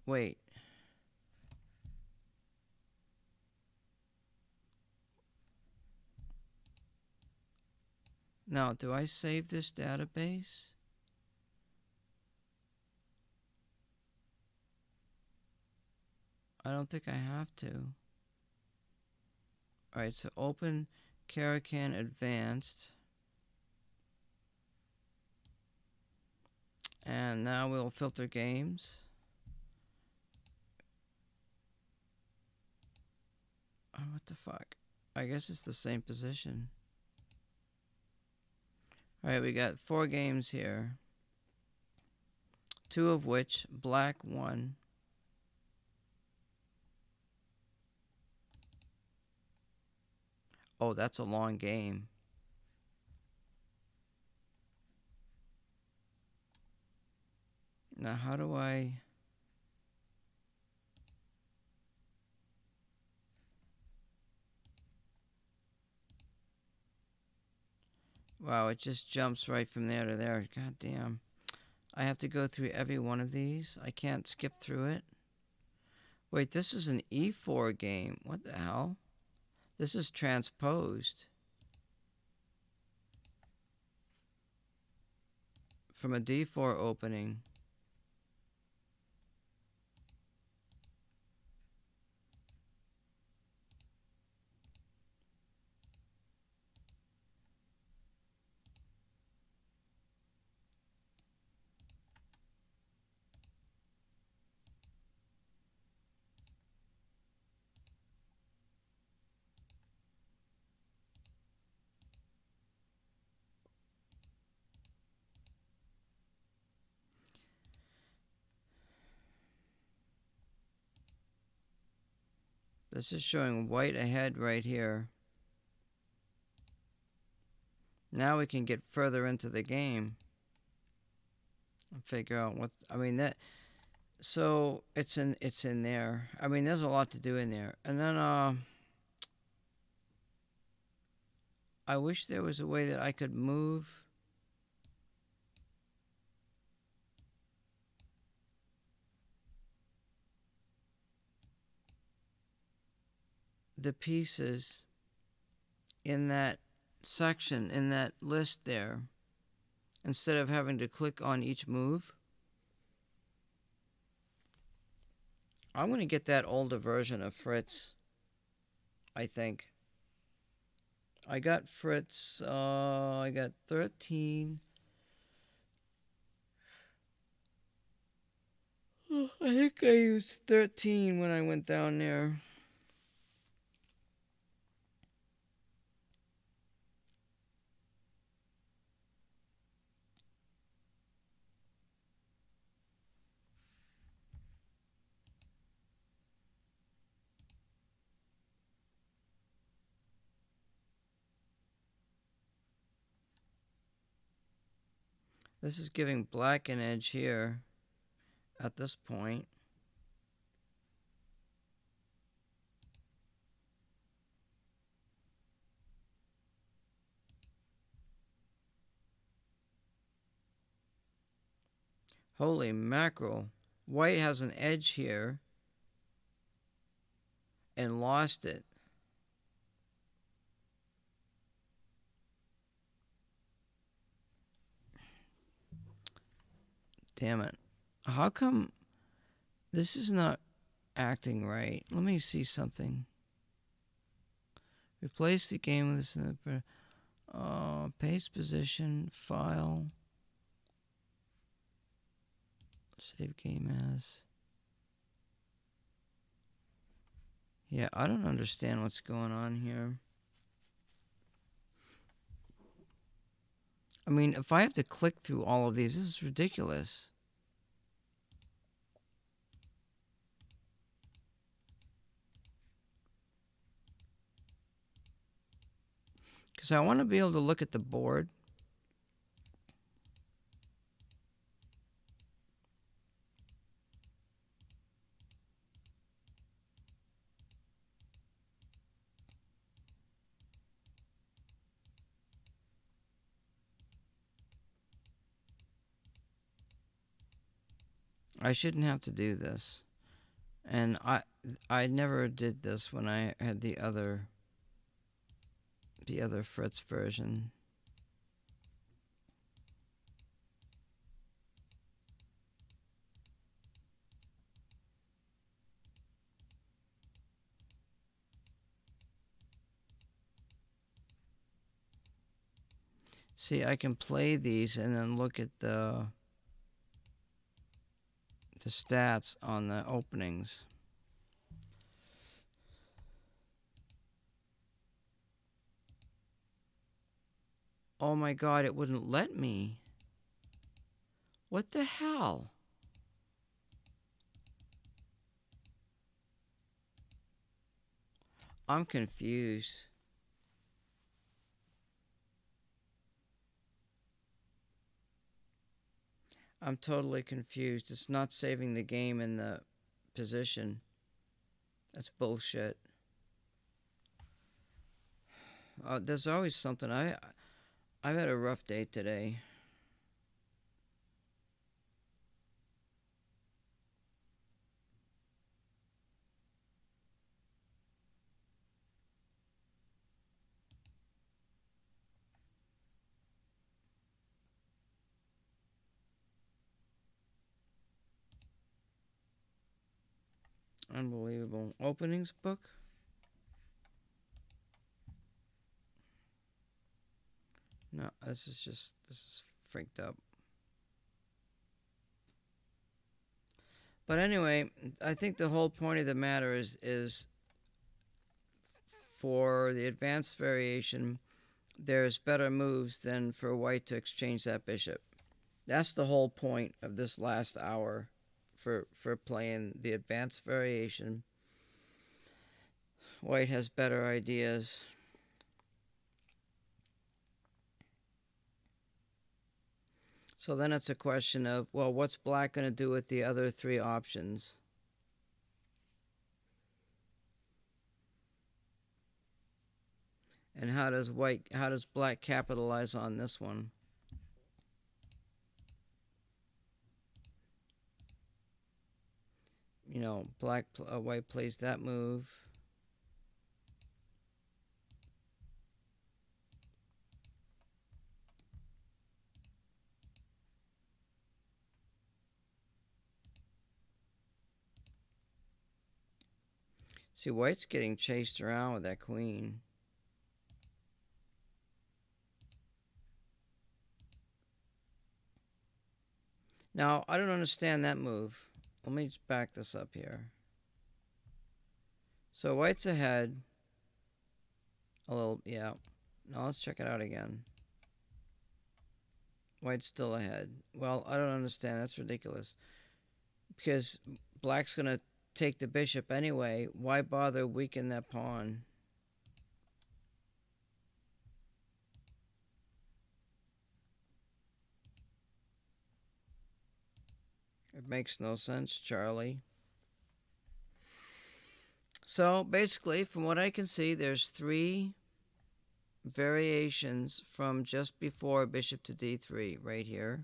Wait. Now, do I save this database? I don't think I have to. Alright, so open Caracan Advanced. And now we'll filter games. Oh, what the fuck? I guess it's the same position. Alright, we got 4 games here. 2 of which black won. Oh, that's a long game. Now, how do I... Wow, it just jumps right from there to there. God damn. I have to go through every one of these? I can't skip through it? Wait, this is an E4 game. What the hell? This is transposed from a D4 opening. This is showing white ahead right here. Now we can get further into the game and figure out what, I mean, that, so it's in there. I mean, there's a lot to do in there. And then I wish there was a way that I could move the pieces in that section, in that list there, instead of having to click on each move. I'm going to get that older version of Fritz, I think. I got Fritz, I got 13. I think I used 13 when I went down there. This is giving black an edge here at this point. Holy mackerel. White has an edge here and lost it. Damn it. How come this is not acting right? Let me see something. Replace the game with this. Paste position, file, save game as. Yeah, I don't understand what's going on here. I mean, if I have to click through all of these, this is ridiculous. Because I want to be able to look at the board. I shouldn't have to do this. And I never did this when I had the other Fritz version. See, I can play these and then look at the stats on the openings. Oh my god, it wouldn't let me. What the hell? I'm confused. I'm totally confused. It's not saving the game in the position. That's bullshit. There's always something. I've had a rough day today. Unbelievable. Openings book? No, this is freaked up. But anyway, I think the whole point of the matter is for the advanced variation, there's better moves than for white to exchange that bishop. That's the whole point of this last hour for playing the advanced variation. White has better ideas. So then it's a question of, well, what's black going to do with the other three options? And how does black capitalize on this one? You know, white plays that move. See, white's getting chased around with that queen. Now, I don't understand that move. Let me just back this up here. So white's ahead. A little, yeah. Now let's check it out again. White's still ahead. Well, I don't understand. That's ridiculous. Because black's going to take the bishop anyway. Why bother weaken that pawn? It makes no sense, Charlie. So basically, from what I can see, there's 3 variations from just before bishop to d3 right here.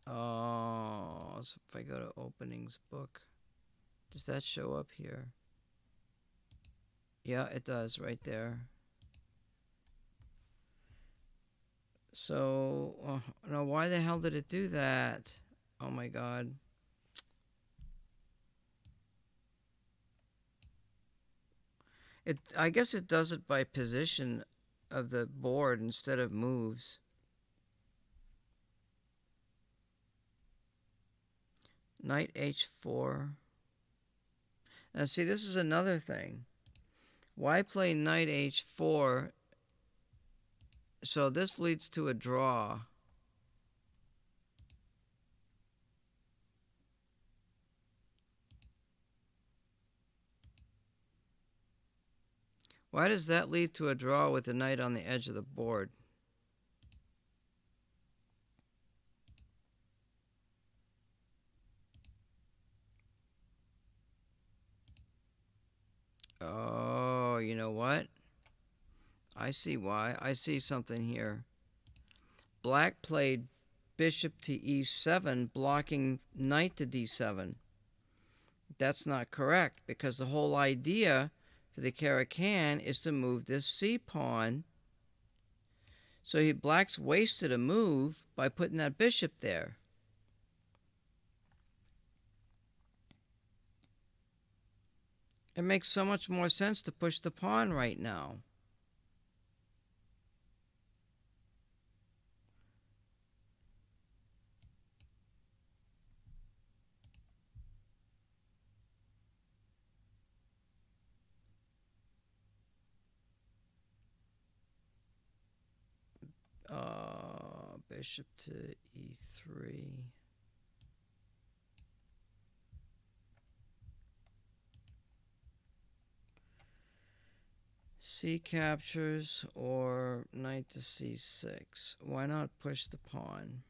Oh, so if I go to openings book, does that show up here? Yeah, it does right there. So, no, why the hell did it do that? Oh my god. I guess it does it by position of the board instead of moves. Knight h4. Now see, this is another thing. Why play knight h4? So this leads to a draw. Why does that lead to a draw with the knight on the edge of the board? Oh, you know what? I see why. I see something here. Black played bishop to e7, blocking knight to d7. That's not correct, because the whole idea for the Caro-Kann is to move this c-pawn. So black's wasted a move by putting that bishop there. It makes so much more sense to push the pawn right now. Bishop to e3. C captures or knight to c6. Why not push the pawn?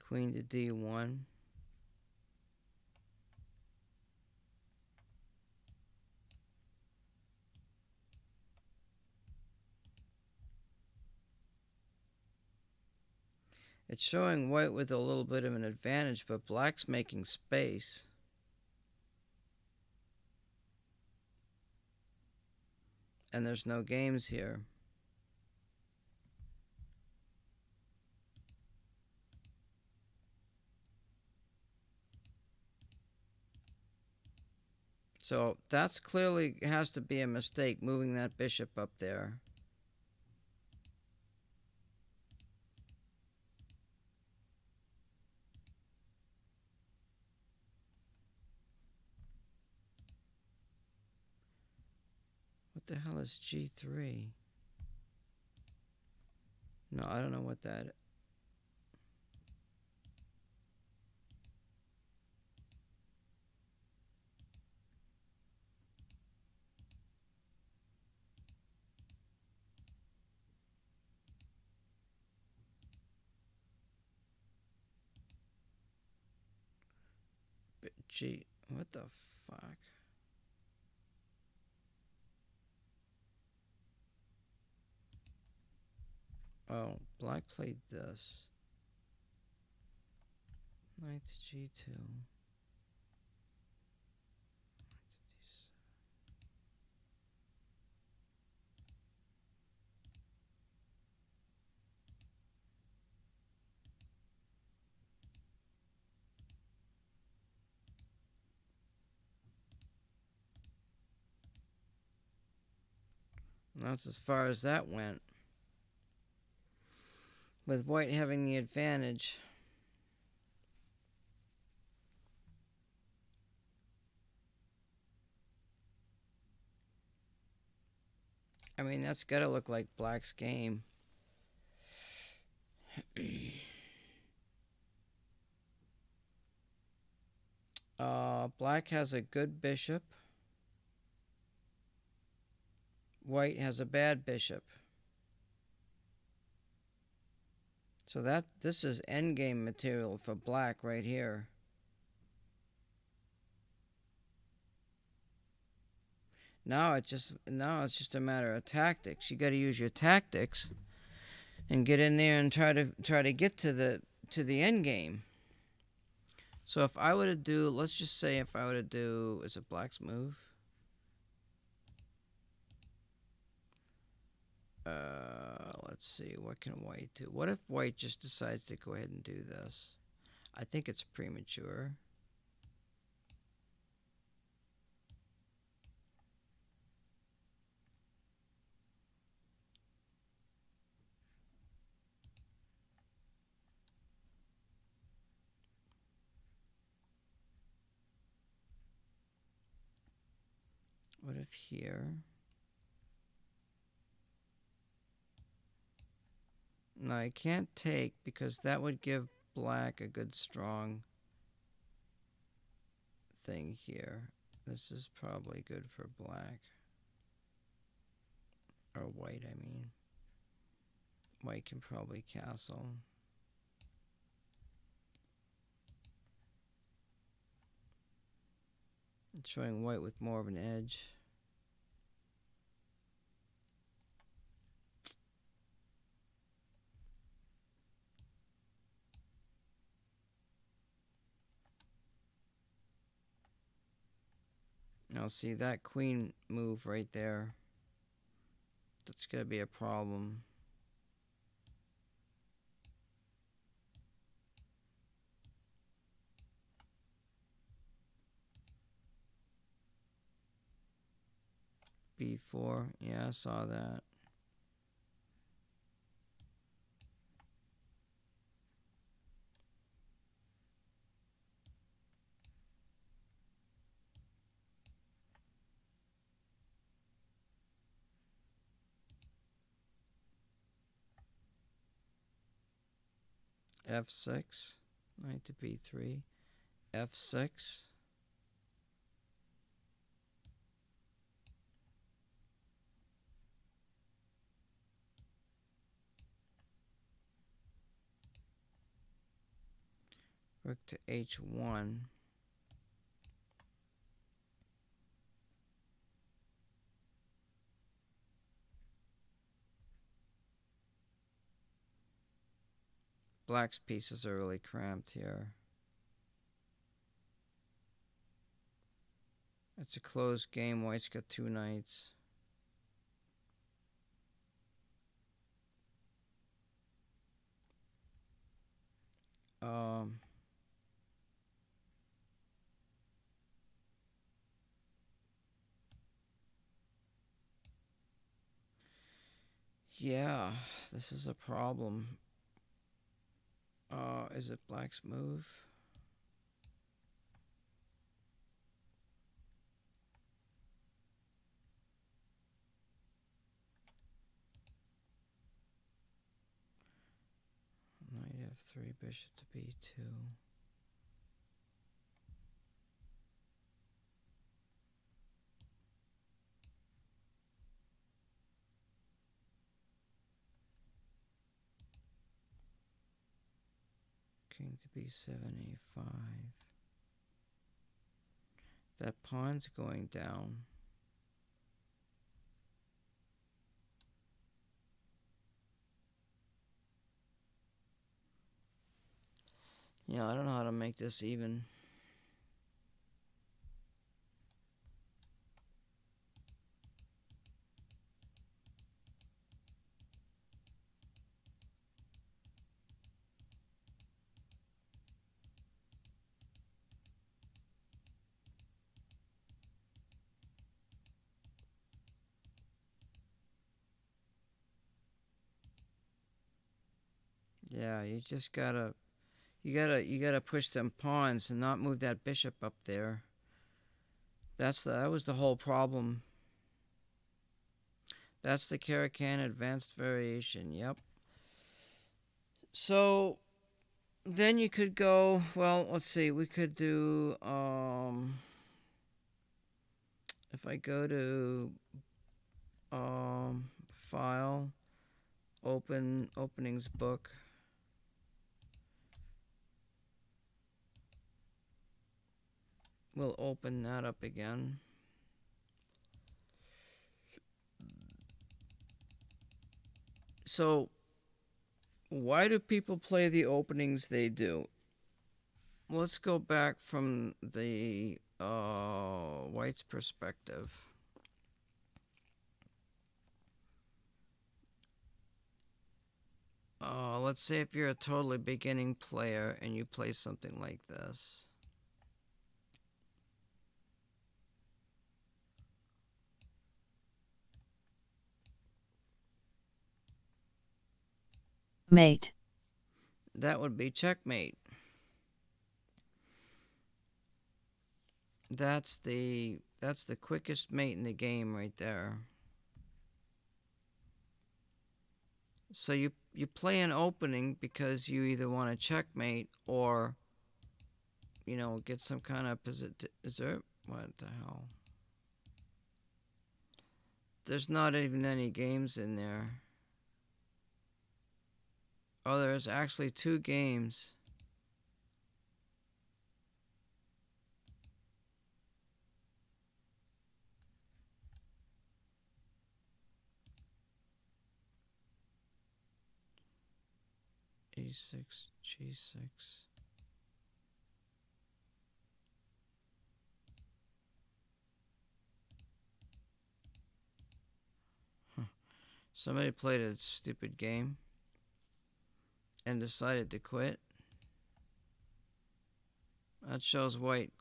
Queen to d1. It's showing white with a little bit of an advantage, but black's making space. And there's no games here. So that's clearly has to be a mistake, moving that bishop up there. What the hell is G3? No, I don't know what that is. G, what the fuck? Oh, black played this. Knight to G2. And that's as far as that went. With white having the advantage. I mean, that's gotta look like black's game. Black has a good bishop. White has a bad bishop. So this is endgame material for black right here. Now it's just a matter of tactics. You got to use your tactics and get in there and try to get to the end game. So if I were to do, let's just say if I were to do, is it black's move? Let's see, what can white do? What if white just decides to go ahead and do this? I think it's premature. What if here? No, I can't take because that would give black a good strong thing here. This is probably good for black. Or white, I mean. White can probably castle. It's showing white with more of an edge. Now see that queen move right there. That's gonna be a problem. B4, yeah, I saw that. F6, knight to B3, F6. Rook to H1. Black's pieces are really cramped here. It's a closed game. White's got two knights. Yeah, this is a problem. Is it black's move? f3, bishop to b2. King to b7, a5. That pawn's going down. Yeah, I don't know how to make this even. Yeah, you just gotta you gotta push them pawns and not move that bishop up there. That was the whole problem. That's the Caracan advanced variation. Yep. So then you could go. Well, let's see. We could do. If I go to file, openings book. We'll open that up again. So, why do people play the openings they do? Let's go back from the white's perspective. Let's say if you're a totally beginning player and you play something like this. Mate. That would be checkmate. That's the quickest mate in the game right there. So you play an opening because you either want to checkmate or, you know, get some kind of position. Is there, what the hell? There's not even any games in there. Oh, there's actually 2 games. E6, G6. Huh. Somebody played a stupid game and decided to quit. That shows white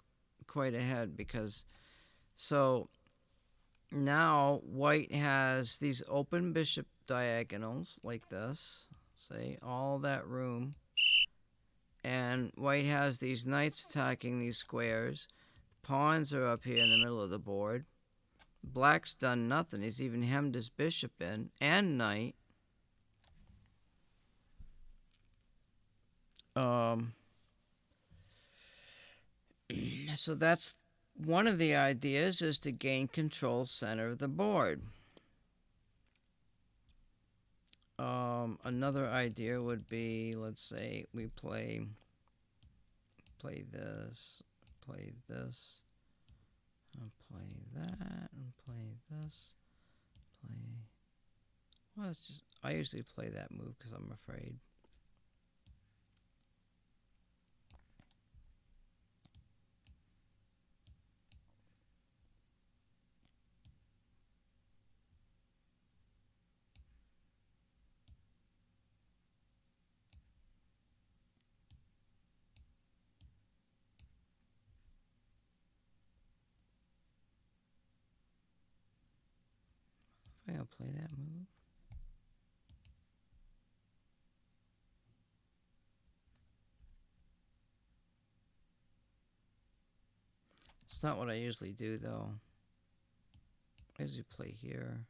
quite ahead because so now white has these open bishop diagonals like this, say all that room, and white has these knights attacking these squares. Pawns are up here in the middle of the board. Black's done nothing. He's even hemmed his bishop in and knight. So that's one of the ideas, is to gain control center of the board. Another idea would be, let's say we play this, play this, and play that, and play this, play. Well, it's just, I usually play that move because I'm afraid. If I gonna play that move. It's not what I usually do though. I usually play here.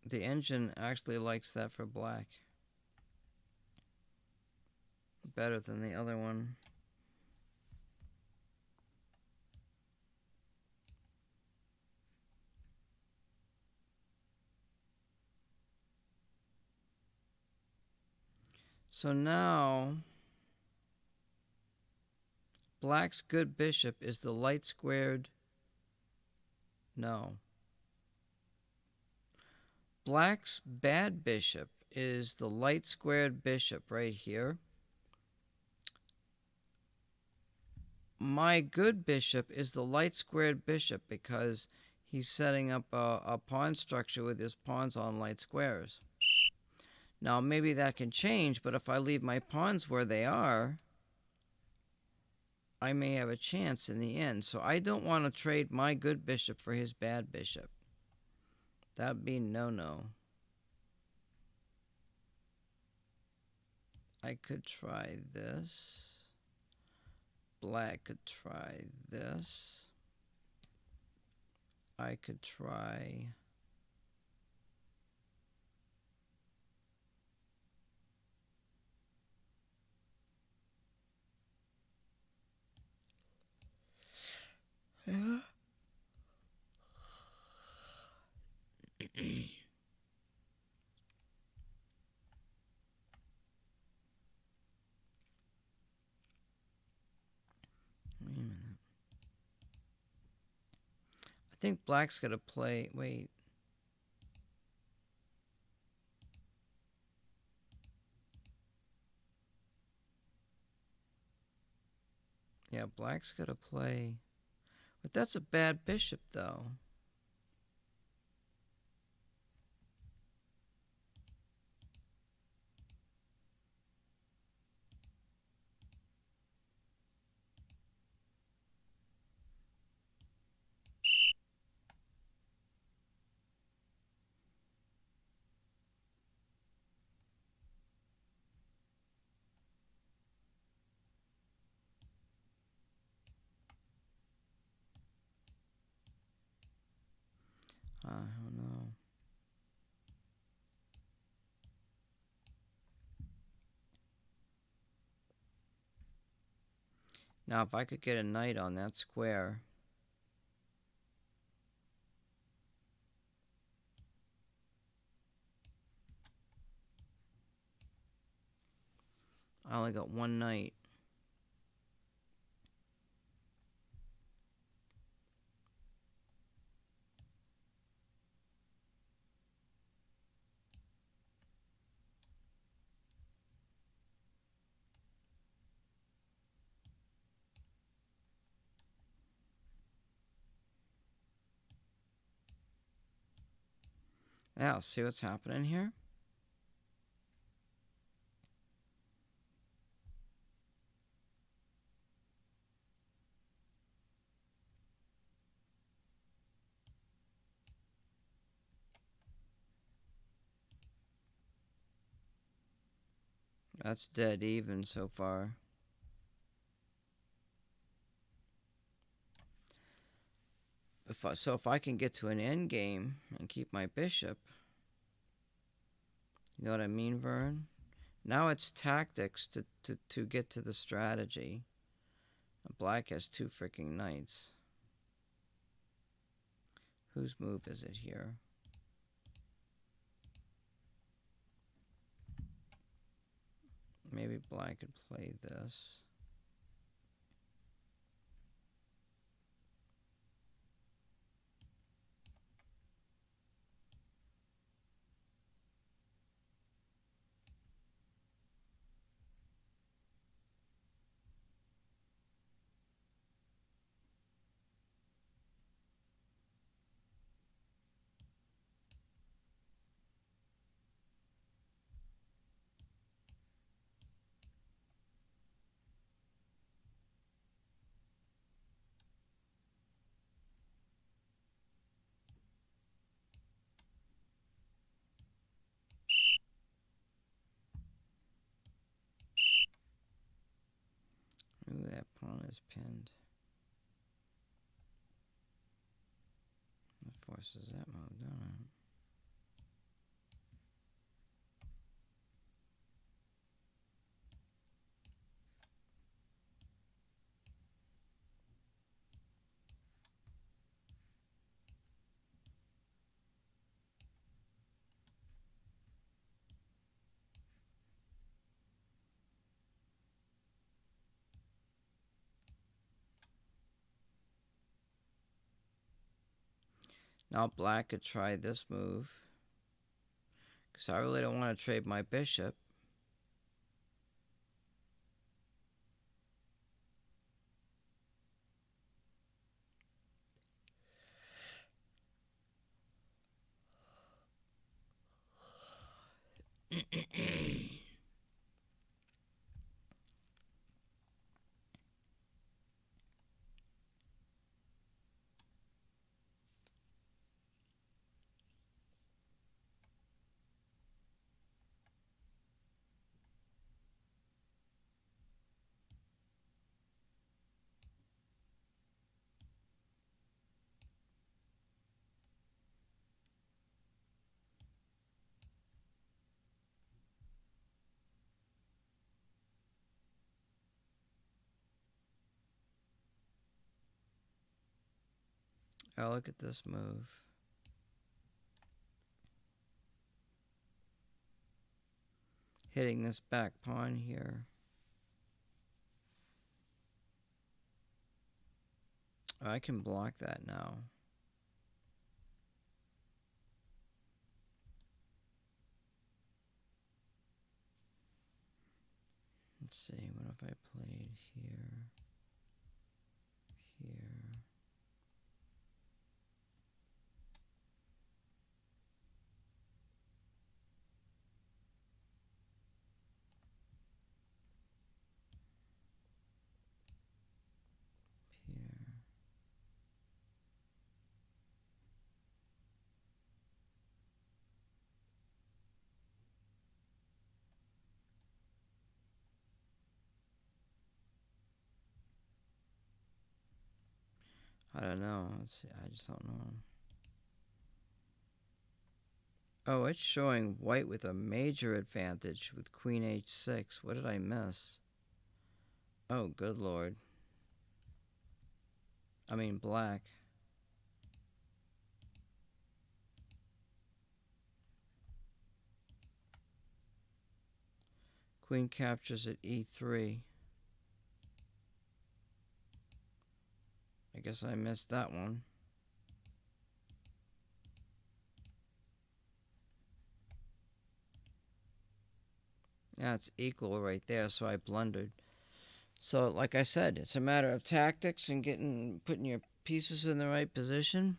The engine actually likes that for black better than the other one. So now black's good bishop is the light squared. No. Black's bad bishop is the light squared bishop right here. My good bishop is the light squared bishop because he's setting up a pawn structure with his pawns on light squares. Now, maybe that can change, but if I leave my pawns where they are, I may have a chance in the end. So I don't want to trade my good bishop for his bad bishop. That'd be no-no. I could try this. Black could try this. I could try... Yeah. Wait a minute. I think black's got to play... Wait. Yeah, black's got to play... But that's a bad bishop, though. I don't know. Now, if I could get a knight on that square... I only got one knight. Now, see what's happening here? That's dead even so far. So if I can get to an end game and keep my bishop, you know what I mean, Vern? Now it's tactics to get to the strategy. Black has two freaking knights. Whose move is it here? Maybe black could play this. Ooh, that pawn is pinned. That forces that move, don't it? Now black could try this move. Because I really don't want to trade my bishop. Oh, look at this move. Hitting this back pawn here. Oh, I can block that now. Let's see, what if I played here, here. Here. I don't know. Let's see. I just don't know. Oh, it's showing white with a major advantage with queen h6. What did I miss? Oh, good lord. I mean, black. Queen captures at e3. I guess I missed that one. Yeah, it's equal right there, so I blundered. So, like I said, it's a matter of tactics and putting your pieces in the right position.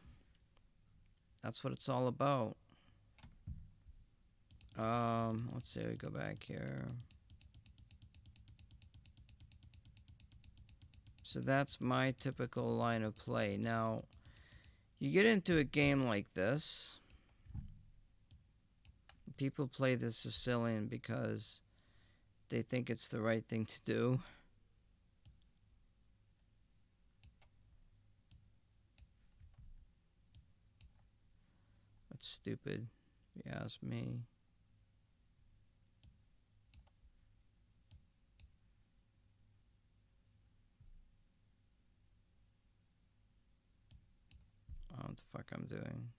That's what it's all about. Let's see, we go back here. So that's my typical line of play. Now, you get into a game like this. People play the Sicilian because they think it's the right thing to do. That's stupid, if you ask me. I don't know what the fuck I'm doing.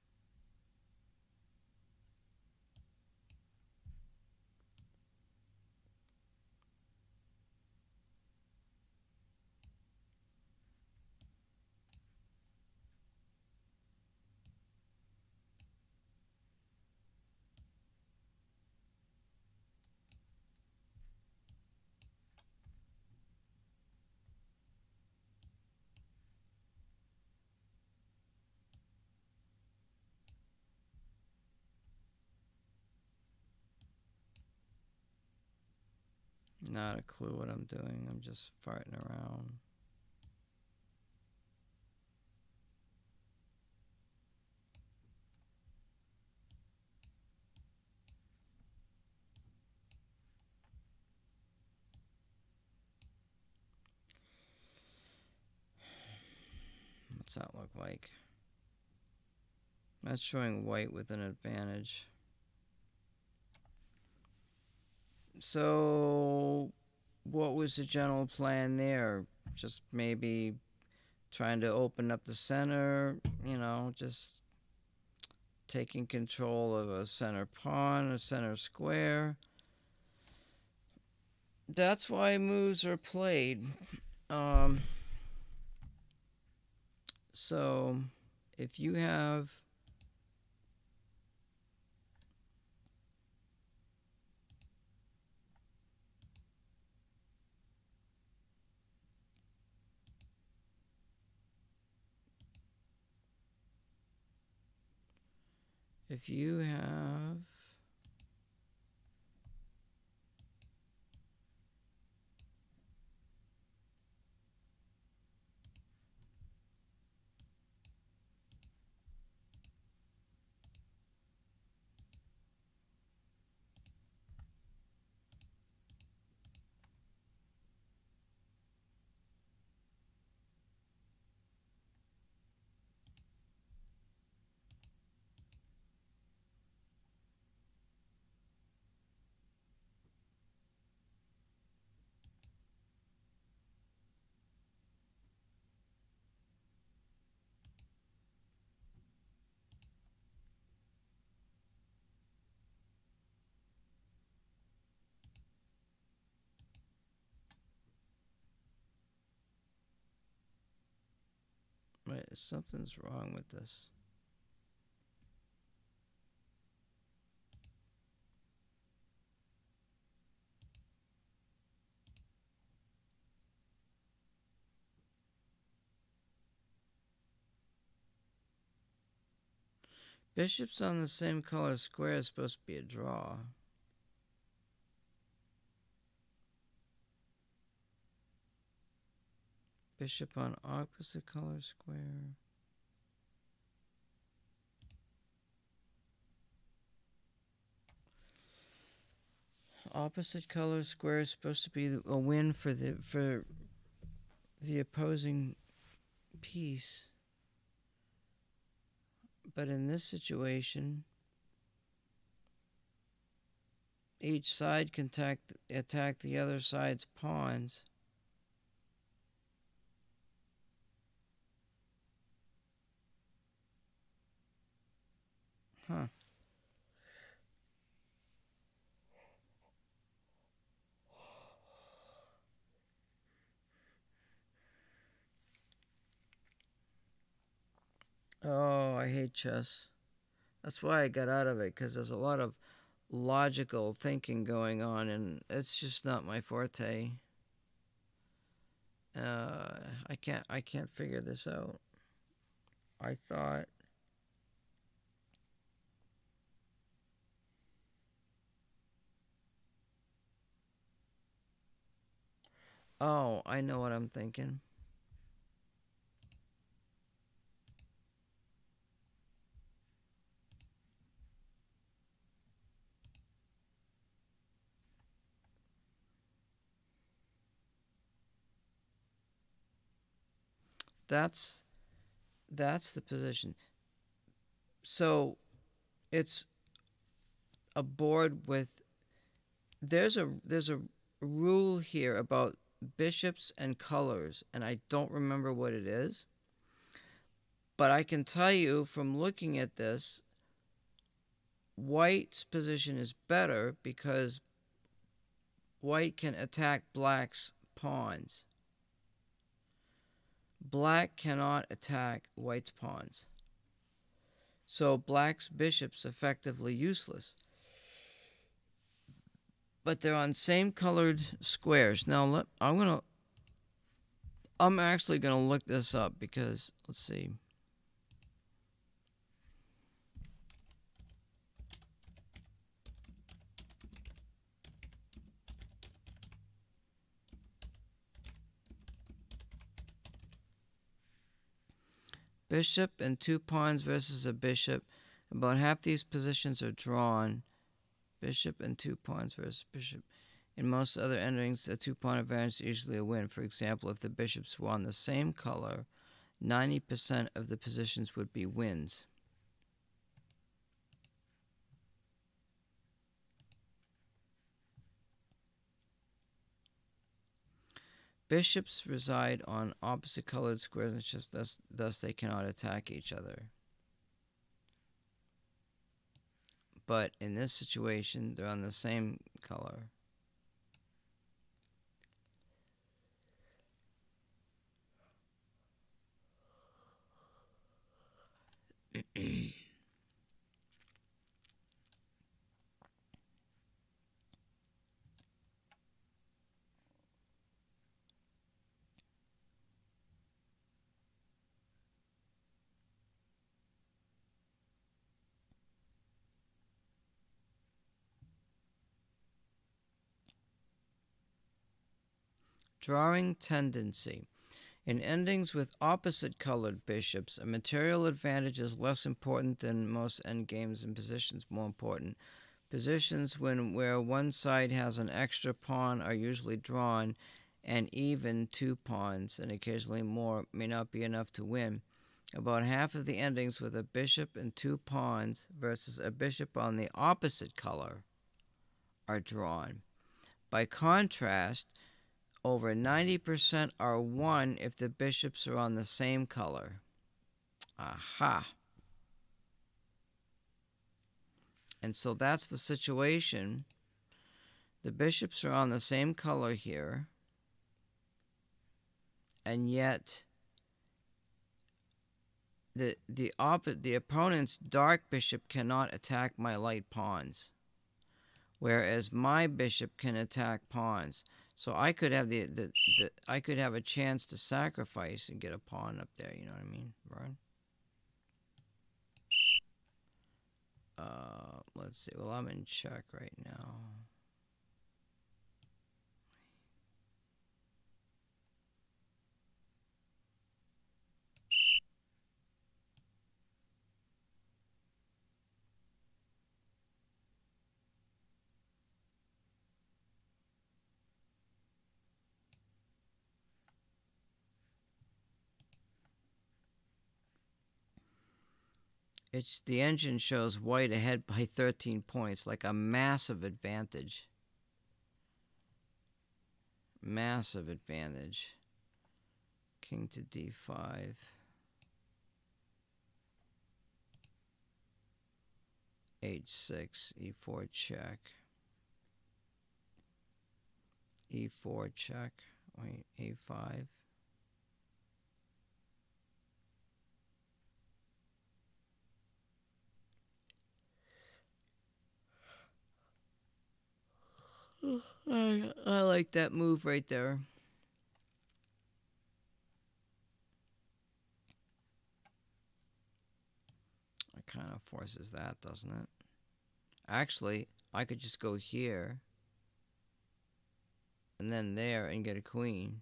Not a clue what I'm doing. I'm just farting around. What's that look like? That's showing white with an advantage. So, what was the general plan there? Just maybe trying to open up the center, just taking control of a center pawn, a center square. That's why moves are played. So, if you have if you have right, something's wrong with this. Bishops on the same color square is supposed to be a draw. Bishop on opposite color square. Opposite color square is supposed to be a win for the opposing piece. But in this situation, each side can attack the other side's pawns. Huh. Oh, I hate chess. That's why I got out of it, because there's a lot of logical thinking going on, and it's just not my forte. I can't figure this out. I thought, oh, I know what I'm thinking. That's the position. So it's a board with there's a rule here about bishops and colors, and I don't remember what it is. But I can tell you from looking at this, white's position is better because white can attack black's pawns. Black cannot attack white's pawns. So black's bishop's effectively useless. But they're on same colored squares. Now I'm actually gonna look this up because let's see. Bishop and two pawns versus a bishop. About half these positions are drawn. Bishop and two pawns versus bishop. In most other endings, a two-pawn advantage is usually a win. For example, if the bishops were on the same color, 90% of the positions would be wins. Bishops reside on opposite colored squares, and thus they cannot attack each other. But in this situation, they're on the same color. Drawing tendency. In endings with opposite colored bishops, a material advantage is less important than most endgames, and positions more important. Positions where one side has an extra pawn are usually drawn, and even 2 pawns, and occasionally more, may not be enough to win. About half of the endings with a bishop and 2 pawns versus a bishop on the opposite color are drawn. By contrast, over 90% are won if the bishops are on the same color. Aha. And so that's the situation. The bishops are on the same color here, and yet the opponent's dark bishop cannot attack my light pawns, whereas my bishop can attack pawns. So I could have I could have a chance to sacrifice and get a pawn up there. You know what I mean, Brian? Let's see. Well, I'm in check right now. The engine shows white ahead by 13 points, like a massive advantage. Massive advantage. King to d5. h6, e4 check. e4 check. Wait, a5. I like that move right there. It kind of forces that, doesn't it? Actually, I could just go here and then there and get a queen.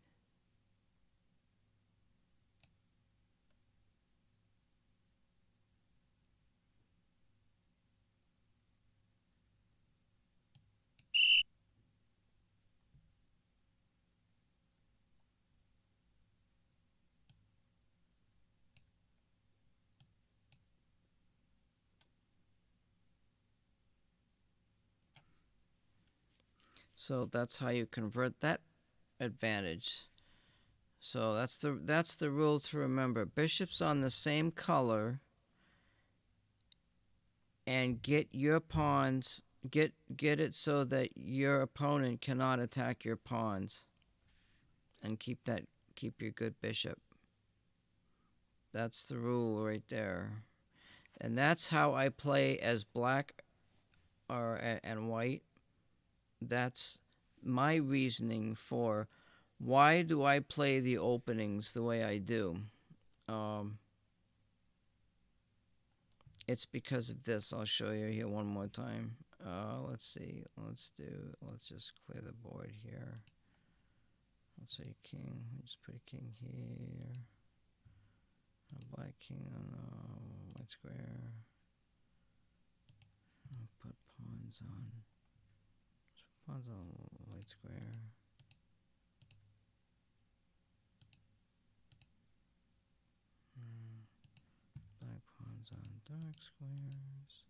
So that's how you convert that advantage. So that's the rule to remember. Bishops on the same color, and get your pawns, get it so that your opponent cannot attack your pawns, and keep your good bishop. That's the rule right there. And that's how I play as black and white. That's my reasoning for why do I play the openings the way I do. It's because of this. I'll show you here one more time. Let's see. Let's just clear the board here. Let's say king. Let's put a king here. A black king on the white square. I'll put pawns on. Pawns on white square. Black pawns on dark squares.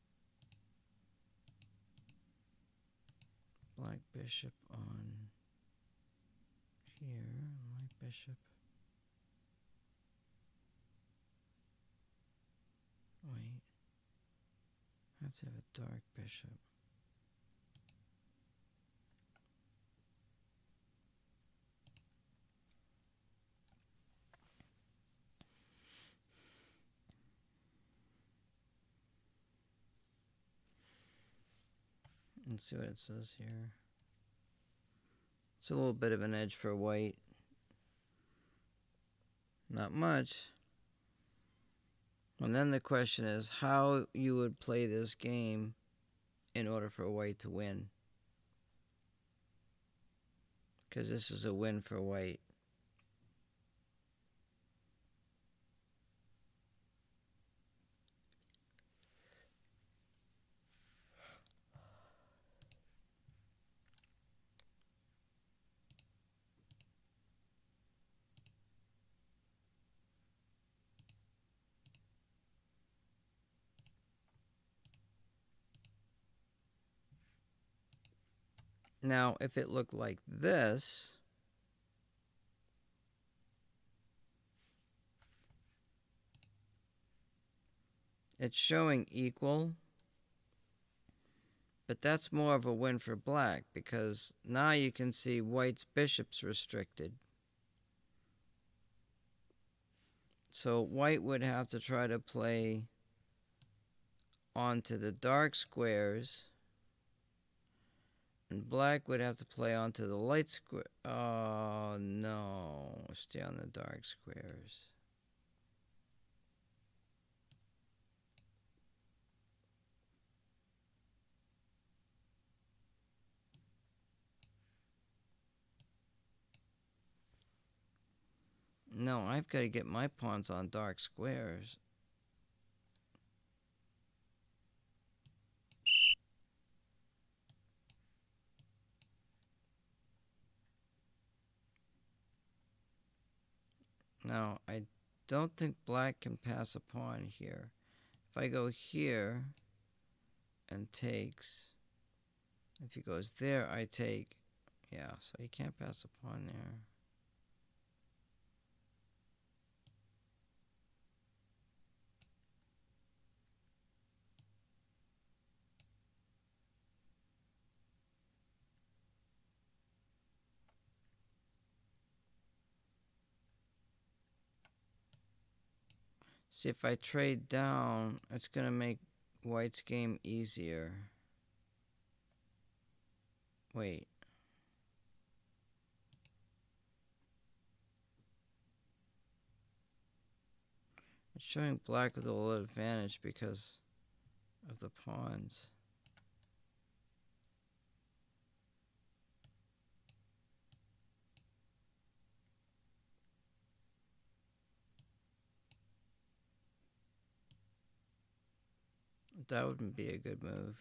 Black bishop on here. White bishop. Wait. I have to have a dark bishop. Let's see what it says here. It's a little bit of an edge for white. Not much. And then the question is how you would play this game in order for white to win. because this is a win for white. Now, if it looked like this, it's showing equal, but that's more of a win for black because now you can see white's bishop's restricted. So white would have to try to play onto the dark squares, and black would have to play onto the light square. Oh no, stay on the dark squares. No, I've got to get my pawns on dark squares. Now, I don't think black can pass a pawn here. If I go here and takes, if he goes there, I take. Yeah, so he can't pass a pawn there. See, if I trade down, it's going to make white's game easier. Wait. It's showing black with a little advantage because of the pawns. That wouldn't be a good move.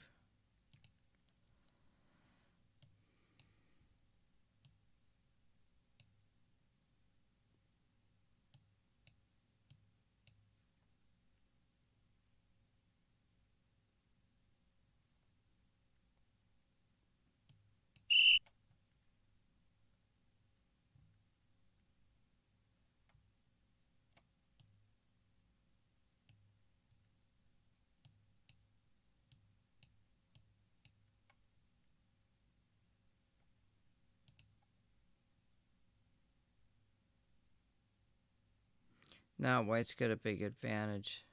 Now white's got a big advantage.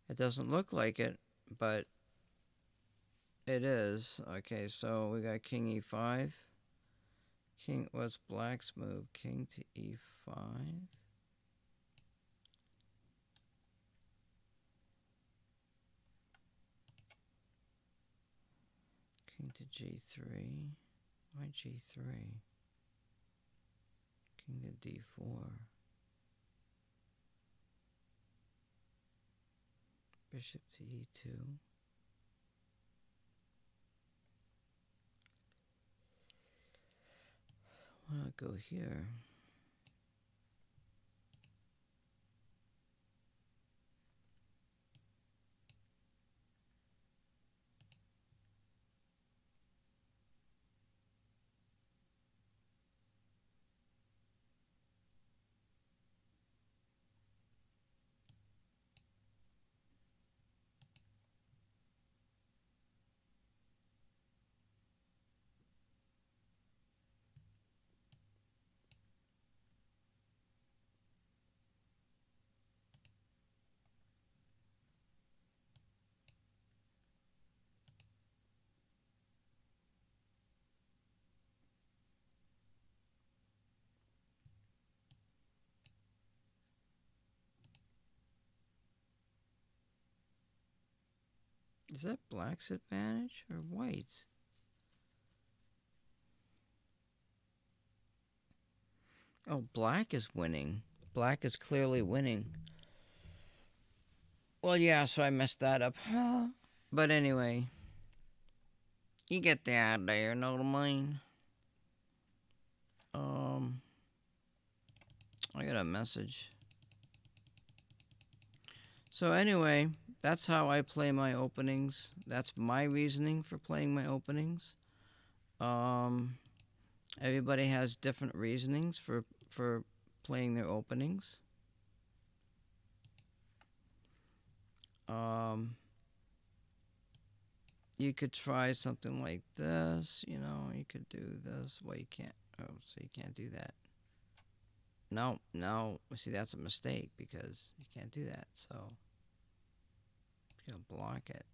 It doesn't look like it, but it is. Okay, so we got king e5. King, what's black's move? King to e5. King to g3. Why g3? King to d4. Bishop to e2. Why not go here? Is that black's advantage or white's? Oh, black is winning. Black is clearly winning. Well, yeah, so I messed that up. But anyway, you get the idea, know what I mean? I got a message. So anyway, that's how I play my openings. That's my reasoning for playing my openings. Everybody has different reasonings for playing their openings. You could try something like this. You could do this. Well, you can't. Oh, so you can't do that. No. See, that's a mistake because you can't do that. So you gotta block it.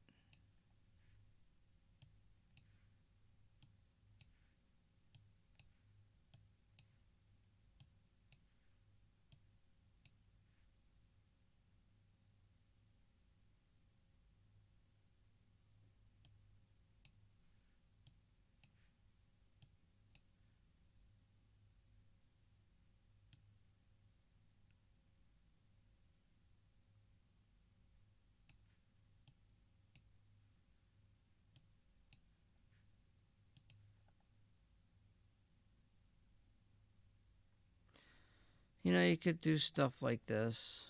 You could do stuff like this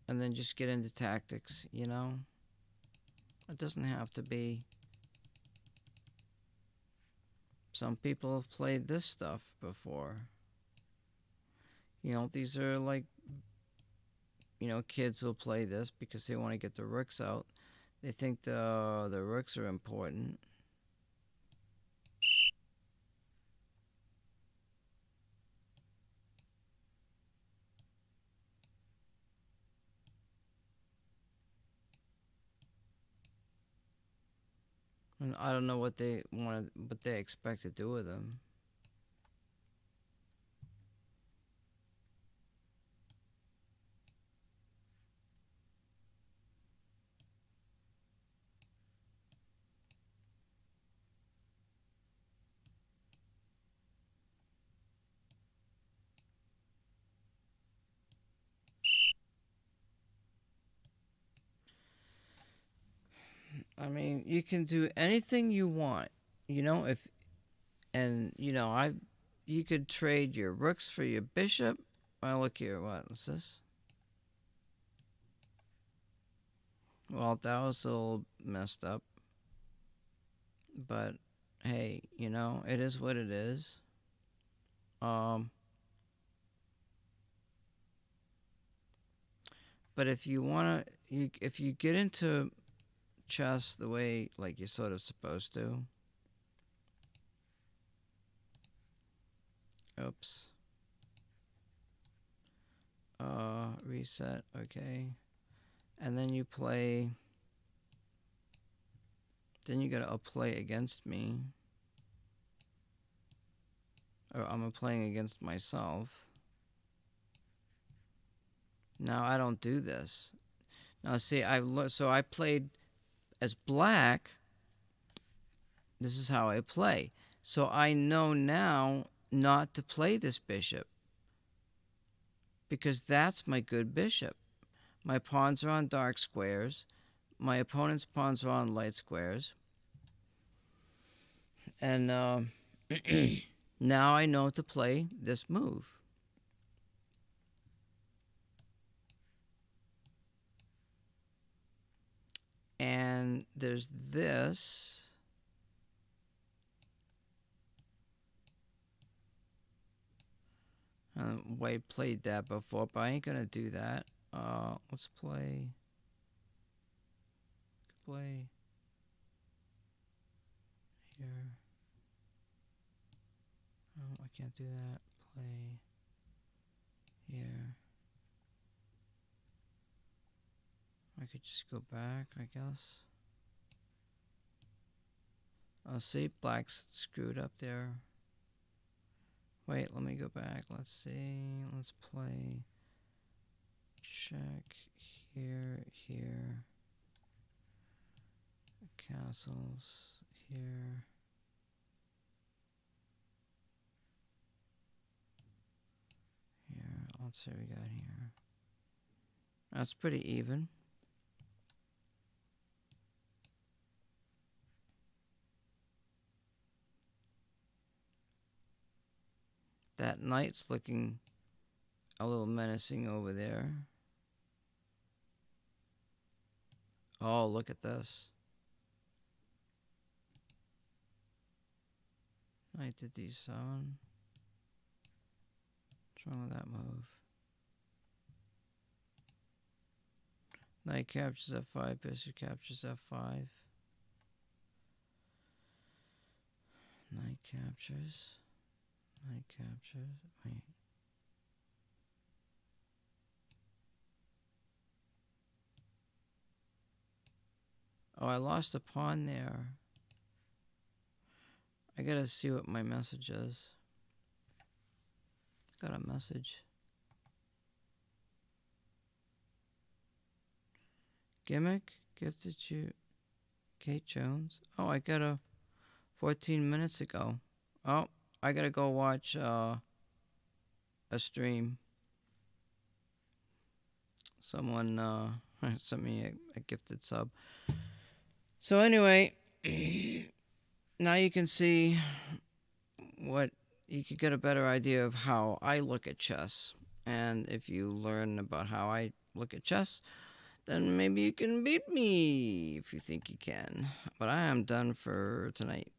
and then just get into tactics. It doesn't have to be. Some people have played this stuff before. These are like, kids will play this because they want to get the rooks out. They think the rooks are important. And I don't know what they expect to do with them. I mean, you can do anything you want. If and you could trade your rooks for your bishop. Well, look here. What's this? Well, that was a little messed up. But hey, it is what it is. But if you if you get into chess the way like you're sort of supposed to. Oops. Reset. Okay. And then you play. Then you gotta play against me. Or I'm playing against myself. Now I don't do this. Now see, so I played as black. This is how I play. So I know now not to play this bishop because that's my good bishop. My pawns are on dark squares. My opponent's pawns are on light squares. And now I know to play this move. And there's this. White played that before, but I ain't gonna do that. Let's play here. Oh, I can't do that. Play here. I could just go back, I guess. See, black's screwed up there. Wait, let me go back. Let's see. Let's play. Check here. Castles here. Let's see what we got here. That's pretty even. That knight's looking a little menacing over there. Oh, look at this. Knight to d7. What's wrong with that move? Knight captures f5, bishop captures f5. Knight captures. Knight captures. Wait. Oh, I lost a pawn there. I gotta see what my message is. Got a message. Gimmick gifted you Kate Jones. Oh, I got a 14 minutes ago. Oh, I gotta go watch a stream. Someone sent me a gifted sub. So anyway, now you can see what you could get a better idea of how I look at chess. And if you learn about how I look at chess, then maybe you can beat me if you think you can. But I am done for tonight.